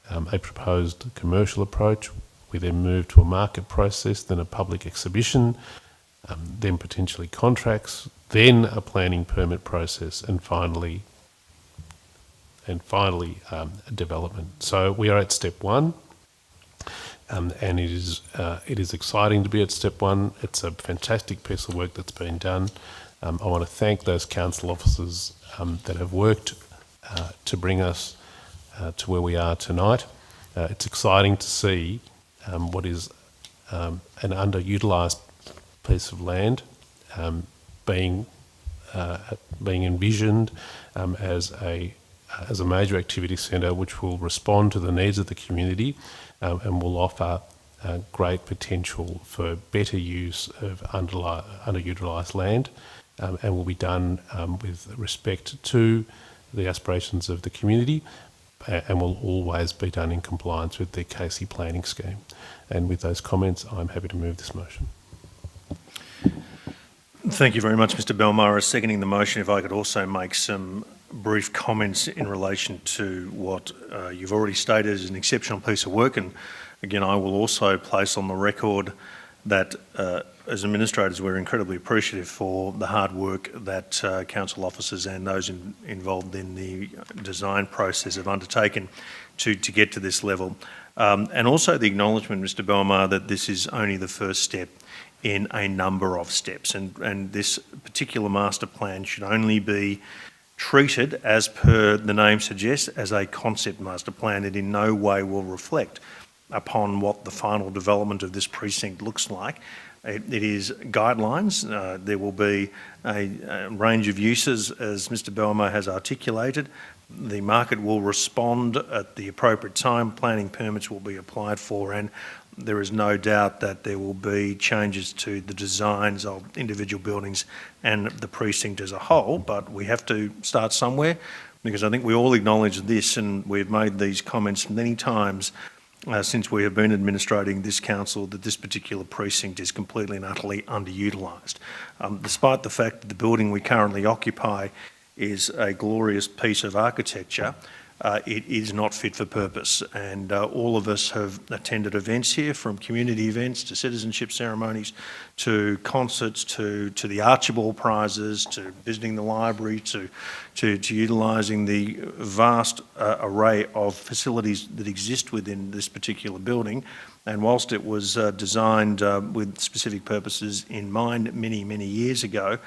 a proposed commercial approach. We then move to a market process, then a public exhibition, then potentially contracts, then a planning permit process, and finally development. So we are at step 1, and it is exciting to be at step 1. It's a fantastic piece of work that's been done. I want to thank those council officers that have worked to bring us to where we are tonight. It's exciting to see what is an underutilised piece of land being envisioned as a major activity centre which will respond to the needs of the community and will offer great potential for better use of underutilised land, and will be done with respect to the aspirations of the community, and will always be done in compliance with the Casey planning scheme. And with those comments, I'm happy to move this motion. Thank you very much, Mr Belmar. Seconding the motion, if I could also make some brief comments in relation to what you've already stated as an exceptional piece of work. And again, I will also place on the record that as administrators, we're incredibly appreciative for the hard work that council officers and those involved in the design process have undertaken to get to this level. And also the acknowledgement, Mr Belmar, that this is only the first step in a number of steps. And this particular master plan should only be treated, as per the name suggests, as a concept master plan. It in no way will reflect upon what the final development of this precinct looks like. It is guidelines. There will be a range of uses, as Mr Belmar has articulated. The market will respond at the appropriate time. Planning permits will be applied for, and there is no doubt that there will be changes to the designs of individual buildings and the precinct as a whole. But we have to start somewhere, because I think we all acknowledge this, and we've made these comments many times. since we have been administrating this council, that this particular precinct is completely and utterly underutilised. Despite the fact that the building we currently occupy is a glorious piece of architecture, it is not fit for purpose, and all of us have attended events here, from community events to citizenship ceremonies to concerts to the Archibald Prizes to visiting the library to utilising the vast array of facilities that exist within this particular building. And whilst it was designed with specific purposes in mind many, many years ago,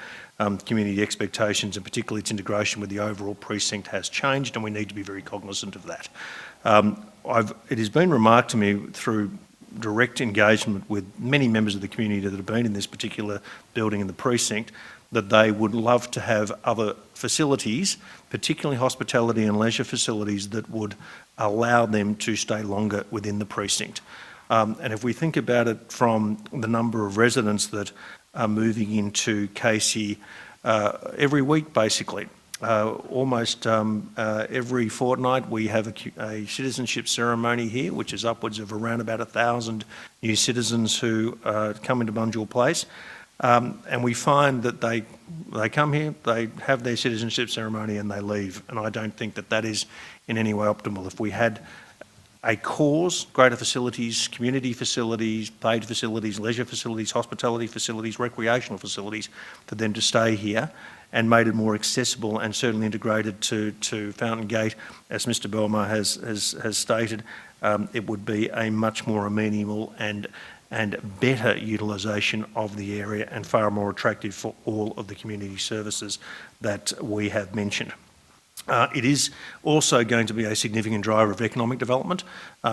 community expectations and particularly its integration with the overall precinct has changed, and we need to be very cognisant of that. It has been remarked to me through direct engagement with many members of the community that have been in this particular building in the precinct that they would love to have other facilities, particularly hospitality and leisure facilities, that would allow them to stay longer within the precinct. And if we think about it from the number of residents that are moving into Casey every week, basically, almost every fortnight we have a citizenship ceremony here, which is upwards of around about 1,000 new citizens who come into Bunjil Place. And we find that they come here, they have their citizenship ceremony and they leave. And I don't think that that is in any way optimal. If we had a cause, greater facilities, community facilities, paid facilities, leisure facilities, hospitality facilities, recreational facilities for them to stay here, and made it more accessible and certainly integrated to Fountain Gate, as Mr Belmar has stated, it would be a much more amenable and better utilisation of the area and far more attractive for all of the community services that we have mentioned. It is also going to be a significant driver of economic development.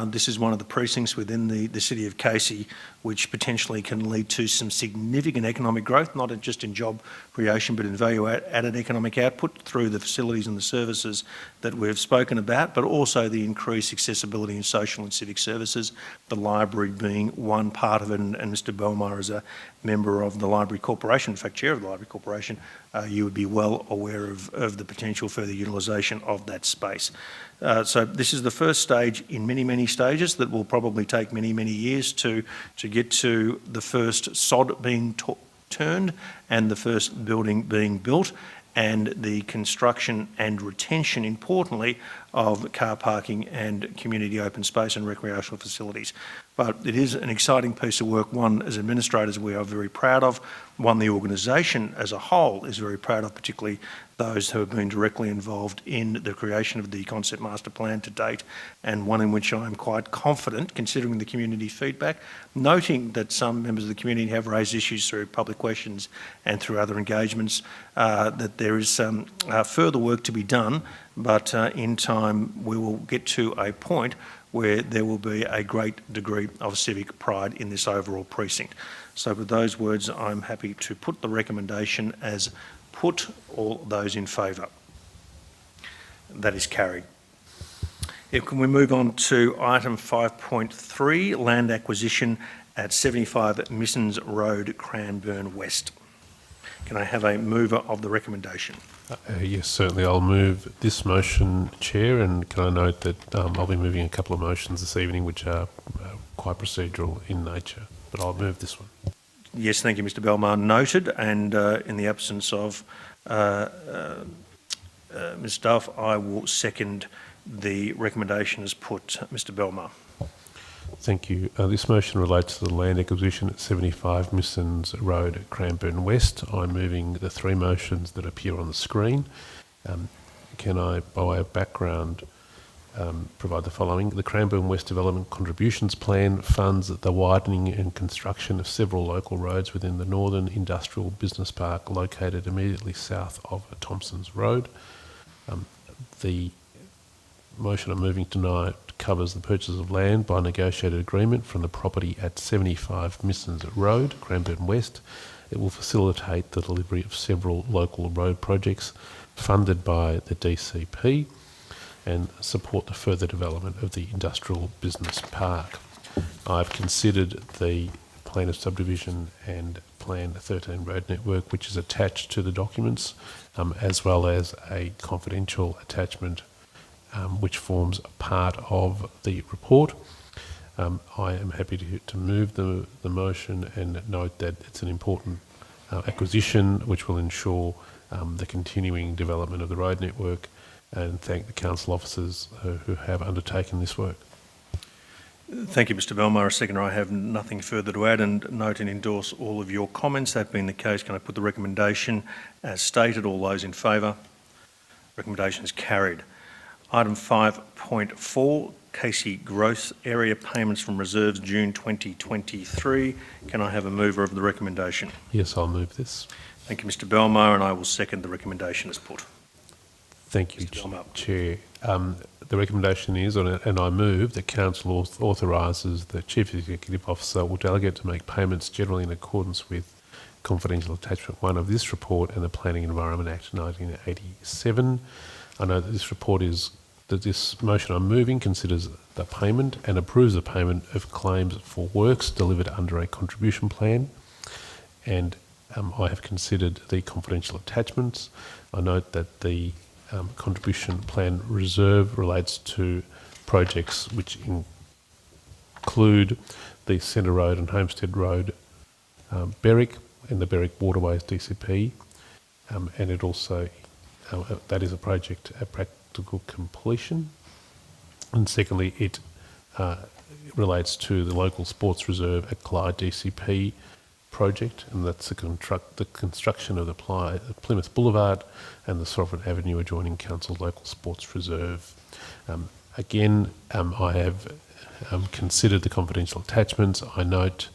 This is one of the precincts within the city of Casey which potentially can lead to some significant economic growth, not just in job creation but in value-added economic output through the facilities and the services that we've spoken about, but also the increased accessibility in social and civic services, the library being one part of it, and Mr Belmar is a member of the Library Corporation, in fact chair of the Library Corporation, you would be well aware of the potential further utilisation of that space. So this is the first stage in many, many stages that will probably take many, many years to get to the first sod being turned and the first building being built, and the construction and retention, importantly, of car parking and community open space and recreational facilities. But it is an exciting piece of work, one as administrators we are very proud of, one the organisation as a whole is very proud of, particularly those who have been directly involved in the creation of the concept master plan to date, and one in which I am quite confident, considering the community feedback, noting that some members of the community have raised issues through public questions and through other engagements, that there is some further work to be done, but in time we will get to a point where there will be a great degree of civic pride in this overall precinct. So with those words, I'm happy to put the recommendation as put. All those in favour? That is carried. Can we move on to item 5.3, land acquisition at 75 Missons Road, Cranbourne West. Can I have a mover of the recommendation? Yes, certainly. I'll move this motion, Chair, and can I note that I'll be moving a couple of motions this evening which are quite procedural in nature, but I'll move this one. Yes, thank you, Mr Belmar. Noted, and in the absence of Ms Duff, I will second the recommendation as put. Mr Belmar. Thank you. This motion relates to the land acquisition at 75 Missons Road, Cranbourne West. I'm moving the three motions that appear on the screen. Can I, by way of background, provide the following? The Cranbourne West Development Contributions Plan funds the widening and construction of several local roads within the Northern Industrial Business Park located immediately south of Thompson's Road. The motion I'm moving tonight covers the purchase of land by negotiated agreement from the property at 75 Missons Road, Cranbourne West. It will facilitate the delivery of several local road projects funded by the DCP and support the further development of the industrial business park. I've considered the plan of subdivision and plan 13 road network which is attached to the documents, as well as a confidential attachment which forms a part of the report. I am happy to move the motion and note that it's an important acquisition which will ensure the continuing development of the road network, and thank the council officers who have undertaken this work. Thank you, Mr Belmar. As seconder, I have nothing further to add and note and endorse all of your comments. That being the case, can I put the recommendation as stated? All those in favour? Recommendation is carried. Item 5.4, Casey Growth Area Payments from Reserves, June 2023. Can I have a mover of the recommendation? Yes, I'll move this. Thank you, Mr Belmar, and I will second the recommendation as put. Thank you, Mr. Belmar. Chair. The recommendation is, and I move, that Council authorises the Chief Executive Officer will delegate to make payments generally in accordance with Confidential Attachment 1 of this report and the Planning Environment Act 1987. I know that this motion I'm moving considers the payment and approves the payment of claims for works delivered under a contribution plan, and I have considered the confidential attachments. I note that the contribution plan reserve relates to projects which include the Centre Road and Homestead Road, Berwick, and the Berwick Waterways DCP, and it also that is a project at practical completion. And secondly, it relates to the local sports reserve at Clyde DCP project, and that's the construction of the Plymouth Boulevard and the Sovereign Avenue adjoining Council Local Sports Reserve. Again, I have considered the confidential attachments. I note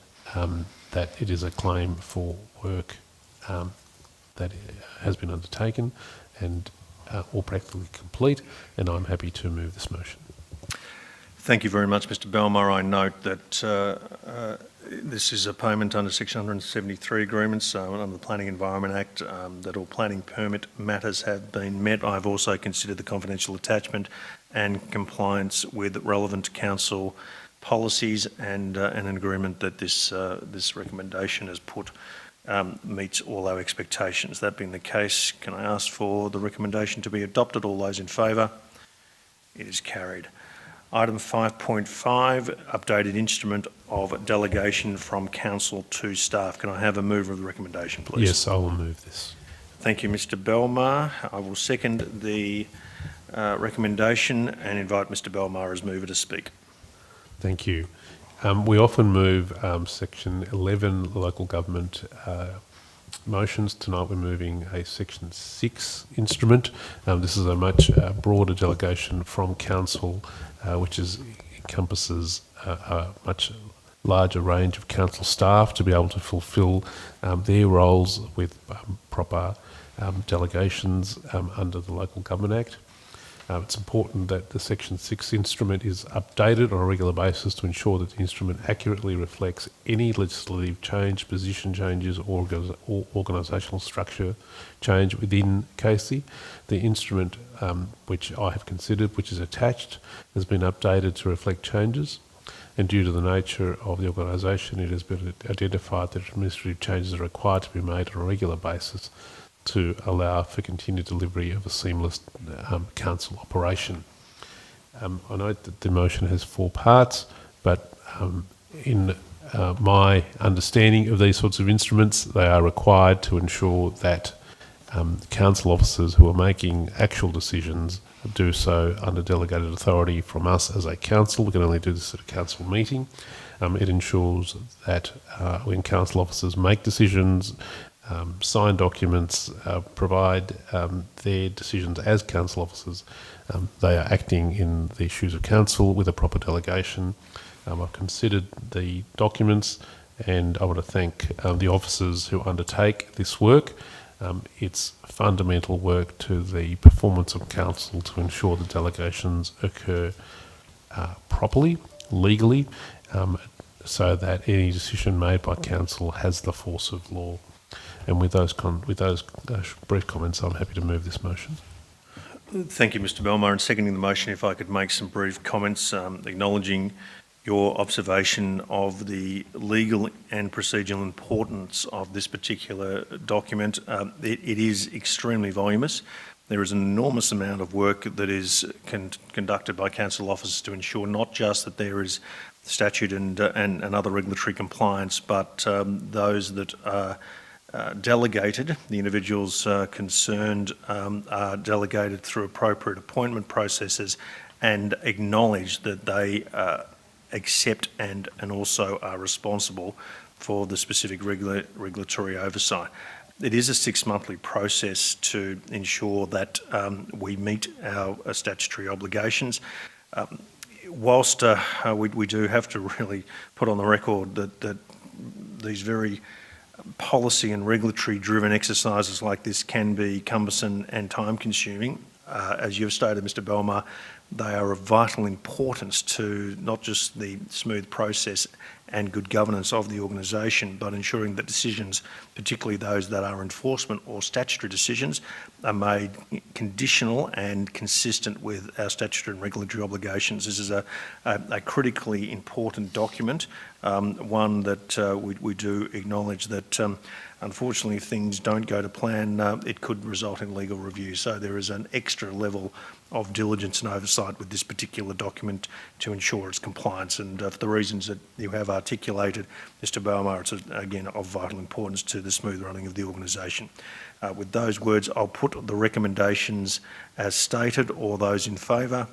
that it is a claim for work that has been undertaken and all practically complete, and I'm happy to move this motion. Thank you very much, Mr Belmar. I note that this is a payment under Section 173 agreements under the Planning Environment Act, that all planning permit matters have been met. I've also considered the confidential attachment and compliance with relevant council policies and an agreement that this recommendation has put meets all our expectations. That being the case, can I ask for the recommendation to be adopted? All those in favour? It is carried. Item 5.5, updated instrument of delegation from council to staff. Can I have a mover of the recommendation, please? Yes, I will move this. Thank you, Mr Belmar. I will second the recommendation and invite Mr Belmar as mover to speak. Thank you. We often move Section 11 local government motions. Tonight we're moving a Section 6 instrument. This is a much broader delegation from council, which encompasses a much larger range of council staff to be able to fulfil their roles with proper delegations under the Local Government Act. It's important that the Section 6 instrument is updated on a regular basis to ensure that the instrument accurately reflects any legislative change, position changes or organisational structure change within Casey. The instrument which I have considered, which is attached, has been updated to reflect changes, and due to the nature of the organisation, it has been identified that administrative changes are required to be made on a regular basis to allow for continued delivery of a seamless council operation. I note that the motion has 4 parts, but in my understanding of these sorts of instruments, they are required to ensure that council officers who are making actual decisions do so under delegated authority from us as a council. We can only do this at a council meeting. It ensures that when council officers make decisions, sign documents, provide their decisions as council officers, they are acting in the shoes of council with a proper delegation. I've considered the documents and I want to thank the officers who undertake this work. It's fundamental work to the performance of council to ensure the delegations occur properly, legally, so that any decision made by council has the force of law. And with those brief comments, I'm happy to move this motion. Thank you, Mr Belmar. And seconding the motion, if I could make some brief comments, acknowledging your observation of the legal and procedural importance of this particular document. It is extremely voluminous. There is an enormous amount of work that is conducted by council officers to ensure not just that there is statute and other regulatory compliance, but those that are delegated, the individuals concerned are delegated through appropriate appointment processes and acknowledge that they accept and also are responsible for the specific regulatory oversight. It is a 6-monthly process to ensure that we meet our statutory obligations. Whilst we do have to really put on the record that these very policy and regulatory driven exercises like this can be cumbersome and time consuming, as you've stated, Mr. Belmar, they are of vital importance to not just the smooth process and good governance of the organisation, but ensuring that decisions, particularly those that are enforcement or statutory decisions, are made conditional and consistent with our statutory and regulatory obligations. This is a critically important document, one that we do acknowledge that unfortunately if things don't go to plan, it could result in legal review. So there is an extra level of diligence and oversight with this particular document to ensure its compliance, and for the reasons that you have articulated, Mr. Belmar, it's again of vital importance to the smooth running of the organisation. With those words, I'll put the recommendations as stated. All those in favour?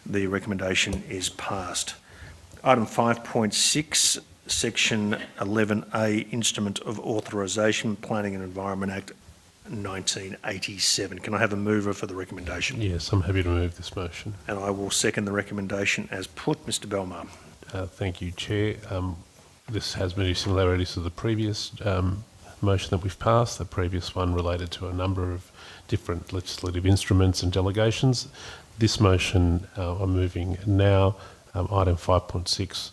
The recommendation is passed. Item 5.6, Section 11A, Instrument of Authorisation, Planning and Environment Act 1987. Can I have a mover for the recommendation? Yes, I'm happy to move this motion. And I will second the recommendation as put. Mr. Belmar. Thank you, Chair. This has many similarities to the previous motion that we've passed. The previous one related to a number of different legislative instruments and delegations. This motion I'm moving now, item 5.6,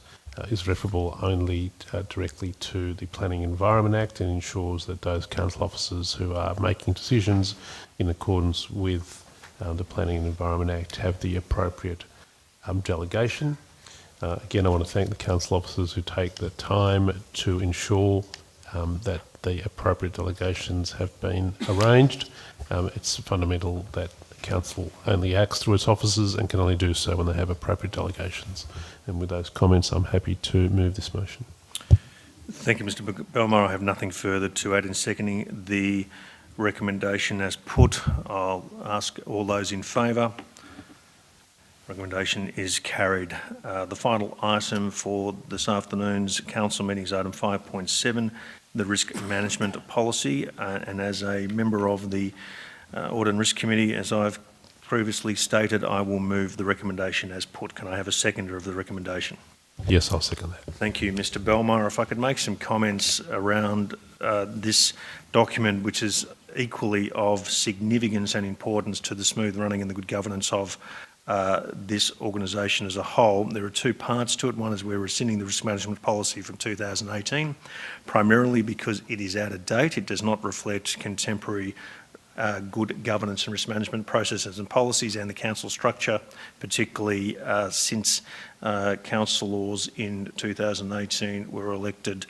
is referable only directly to the Planning and Environment Act and ensures that those council officers who are making decisions in accordance with the Planning and Environment Act have the appropriate delegation. Again, I want to thank the council officers who take the time to ensure that the appropriate delegations have been arranged. It's fundamental that Council only acts through its officers and can only do so when they have appropriate delegations. And with those comments, I'm happy to move this motion. Thank you, Mr. Belmar. I have nothing further to add in seconding the recommendation as put. I'll ask all those in favour. Recommendation is carried. The final item for this afternoon's council meeting is item 5.7, the risk management policy. And as a member of the Audit and Risk Committee, as I've previously stated, I will move the recommendation as put. Can I have a seconder of the recommendation? Yes, I'll second that. Thank you, Mr. Belmar. If I could make some comments around this document, which is equally of significance and importance to the smooth running and the good governance of this organisation as a whole. There are two parts to it. One is we're rescinding the risk management policy from 2018, primarily because it is out of date. It does not reflect contemporary good governance and risk management processes and policies and the council structure, particularly since council laws in 2018 were elected,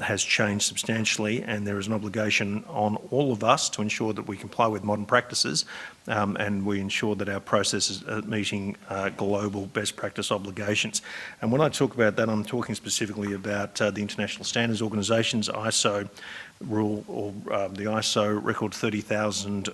has changed substantially, and there is an obligation on all of us to ensure that we comply with modern practices and we ensure that our processes are meeting global best practice obligations. And when I talk about that, I'm talking specifically about the International Standards Organisation's ISO rule, or the ISO record 30,000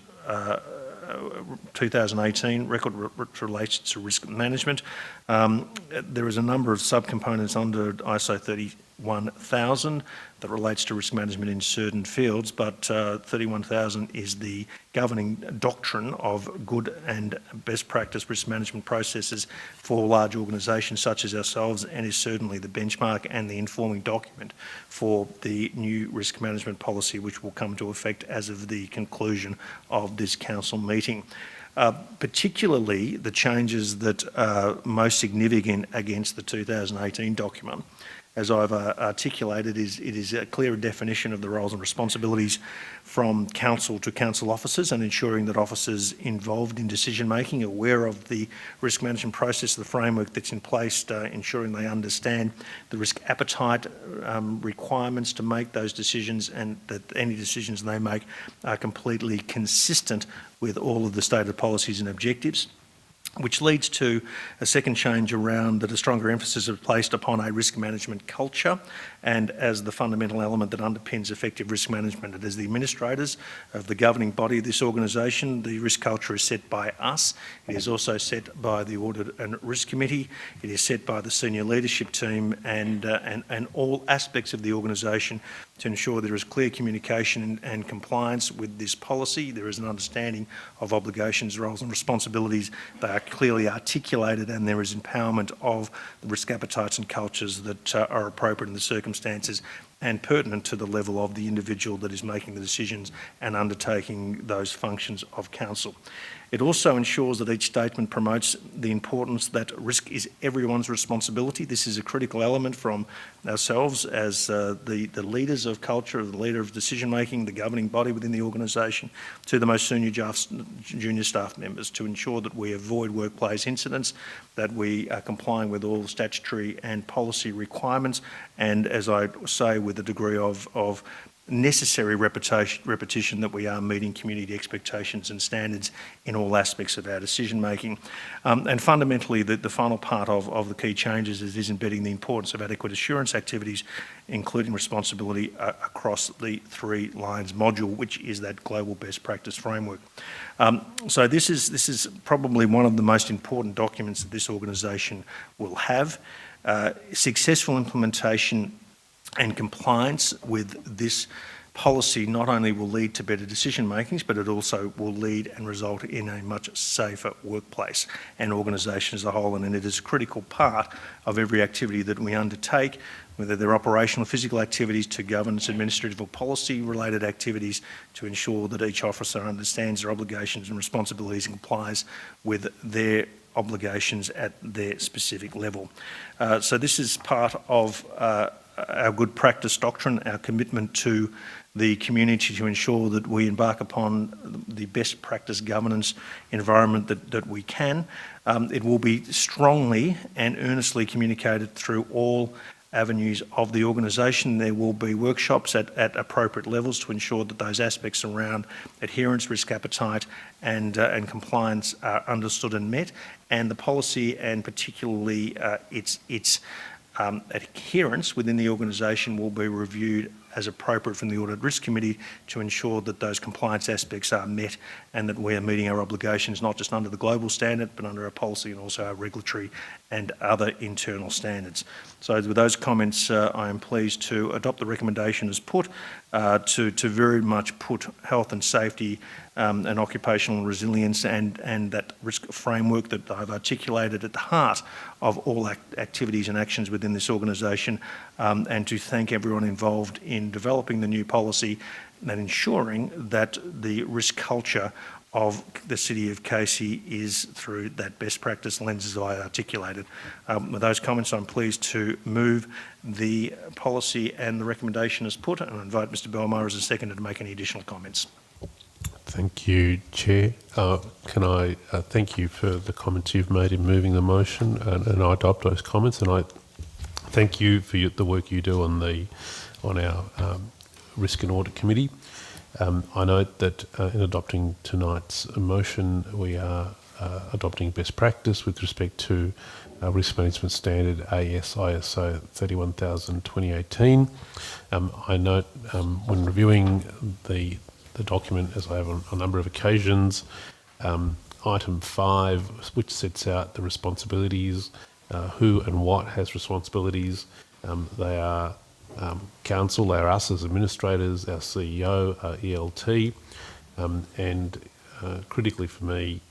2018 record which relates to risk management. There is a number of subcomponents under ISO 31,000 that relates to risk management in certain fields, but 31,000 is the governing doctrine of good and best practice risk management processes for large organisations such as ourselves, and is certainly the benchmark and the informing document for the new risk management policy, which will come to effect as of the conclusion of this council meeting. Particularly the changes that are most significant against the 2018 document as I've articulated, it is a clearer definition of the roles and responsibilities from council to council officers, and ensuring that officers involved in decision making are aware of the risk management process, the framework that's in place, ensuring they understand the risk appetite requirements to make those decisions, and that any decisions they make are completely consistent with all of the stated policies and objectives, which leads to a second change around that a stronger emphasis is placed upon a risk management culture, and as the fundamental element that underpins effective risk management. And as the administrators of the governing body of this organisation, the risk culture is set by us. It is also set by the Audit and Risk Committee. It is set by the senior leadership team and all aspects of the organisation to ensure there is clear communication and compliance with this policy. There is an understanding of obligations, roles and responsibilities. They are clearly articulated, and there is empowerment of the risk appetites and cultures that are appropriate in the circumstances and pertinent to the level of the individual that is making the decisions and undertaking those functions of council. It also ensures that each statement promotes the importance that risk is everyone's responsibility. This is a critical element from ourselves as the leaders of culture, the leader of decision making, the governing body within the organisation, to the most senior junior staff members, to ensure that we avoid workplace incidents, that we are complying with all statutory and policy requirements, and as I say, with a degree of necessary repetition, that we are meeting community expectations and standards in all aspects of our decision making. And fundamentally, the final part of the key changes is embedding the importance of adequate assurance activities, including responsibility across the 3 lines module, which is that global best practice framework. So this is probably one of the most important documents that this organisation will have. Successful implementation and compliance with this policy not only will lead to better decision makings, but it also will lead and result in a much safer workplace and organisation as a whole. And it is a critical part of every activity that we undertake, whether they're operational physical activities to governance, administrative or policy related activities, to ensure that each officer understands their obligations and responsibilities and complies with their obligations at their specific level. So this is part of our good practice doctrine, our commitment to the community to ensure that we embark upon the best practice governance environment that we can. It will be strongly and earnestly communicated through all avenues of the organisation. There will be workshops at appropriate levels to ensure that those aspects around adherence, risk appetite and compliance are understood and met, and the policy and particularly its adherence within the organisation will be reviewed as appropriate from the Audit Risk Committee to ensure that those compliance aspects are met and that we are meeting our obligations not just under the global standard but under our policy and also our regulatory and other internal standards. So with those comments, I am pleased to adopt the recommendation as put, to very much put health and safety and occupational resilience and that risk framework that I've articulated at the heart of all activities and actions within this organisation, and to thank everyone involved in developing the new policy and ensuring that the risk culture of the City of Casey is through that best practice lens as I articulated. With those comments, I'm pleased to move the policy and the recommendation as put, and I invite Mr Bellemare as a seconder to make any additional comments. Thank you, Chair. Can I thank you for the comments you've made in moving the motion, and I adopt those comments, and I thank you for the work you do on our Risk and Audit Committee. I note that in adopting tonight's motion, we are adopting best practice with respect to Risk Management Standard AS/ISO 31000:2018. I note when reviewing the document, as I have on a number of occasions, item 5, which sets out the responsibilities, who and what has responsibilities. They are council, they are us as administrators, our CEO, our ELT, and critically for me,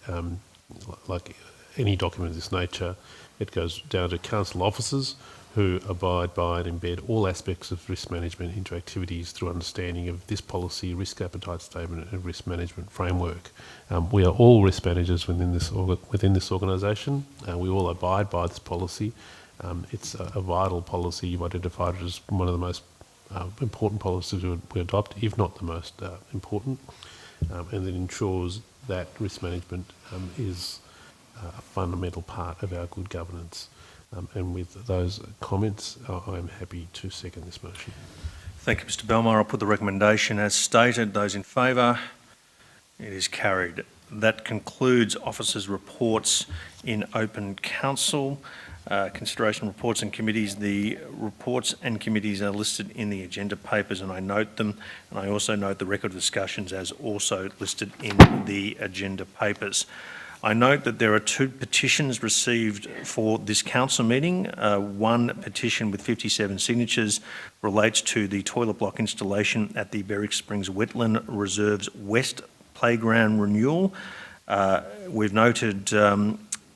like any document of this nature, it goes down to council officers who abide by and embed all aspects of risk management into activities through understanding of this policy, risk appetite statement and risk management framework. We are all risk managers within this organisation. We all abide by this policy, It's a vital policy. You've identified it as one of the most important policies we adopt, if not the most important, and it ensures that risk management is a fundamental part of our good governance. And with those comments, I am happy to second this motion. Thank you, Mr Belmar. I'll put the recommendation as stated. Those in favour? It is carried. That concludes officers' reports in open council. Consideration of reports and committees. The reports and committees are listed in the agenda papers and I note them. And I also note the record of discussions as also listed in the agenda papers. I note that there are 2 petitions received for this council meeting. One petition with 57 signatures relates to the toilet block installation at the Berwick Springs Wetland Reserve's West Playground renewal. We've noted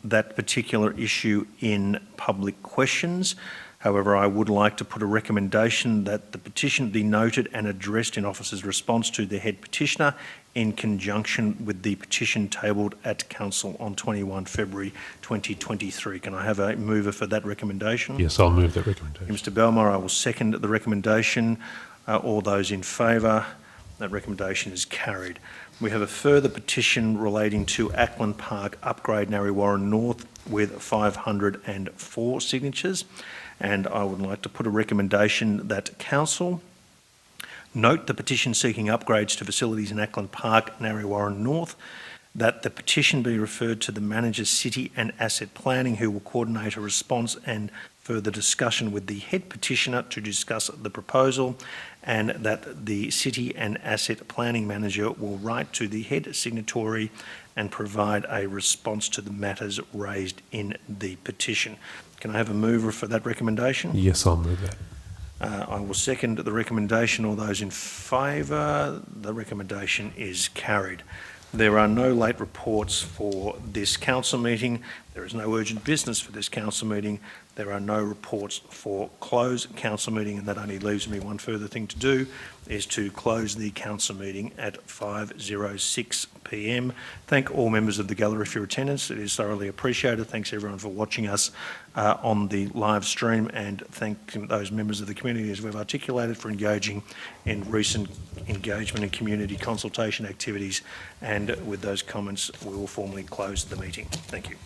that particular issue in public questions. However, I would like to put a recommendation that the petition be noted and addressed in officers' response to the head petitioner in conjunction with the petition tabled at Council on 21 February 2023. Can I have a mover for that recommendation? Yes, I'll move that recommendation. Mr Belmar, I will second the recommendation. All those in favour? That recommendation is carried. We have a further petition relating to Ackland Park upgrade Narre Warren North with 504 signatures. And I would like to put a recommendation that Council note the petition seeking upgrades to facilities in Ackland Park, Narre Warren North, that the petition be referred to the Manager City and Asset Planning, who will coordinate a response and further discussion with the head petitioner to discuss the proposal, and that the City and Asset Planning Manager will write to the head signatory and provide a response to the matters raised in the petition. Can I have a mover for that recommendation? Yes, I'll move that. I will second the recommendation. All those in favour? The recommendation is carried. There are no late reports for this council meeting. There is no urgent business for this council meeting. There are no reports for closed council meeting, and that only leaves me one further thing to do, is to close the council meeting at 5:06 p.m. Thank all members of the gallery for your attendance. It is thoroughly appreciated. Thanks everyone for watching us on the live stream, and thank those members of the community, as we've articulated, for engaging in recent engagement and community consultation activities. And with those comments, we will formally close the meeting. Thank you.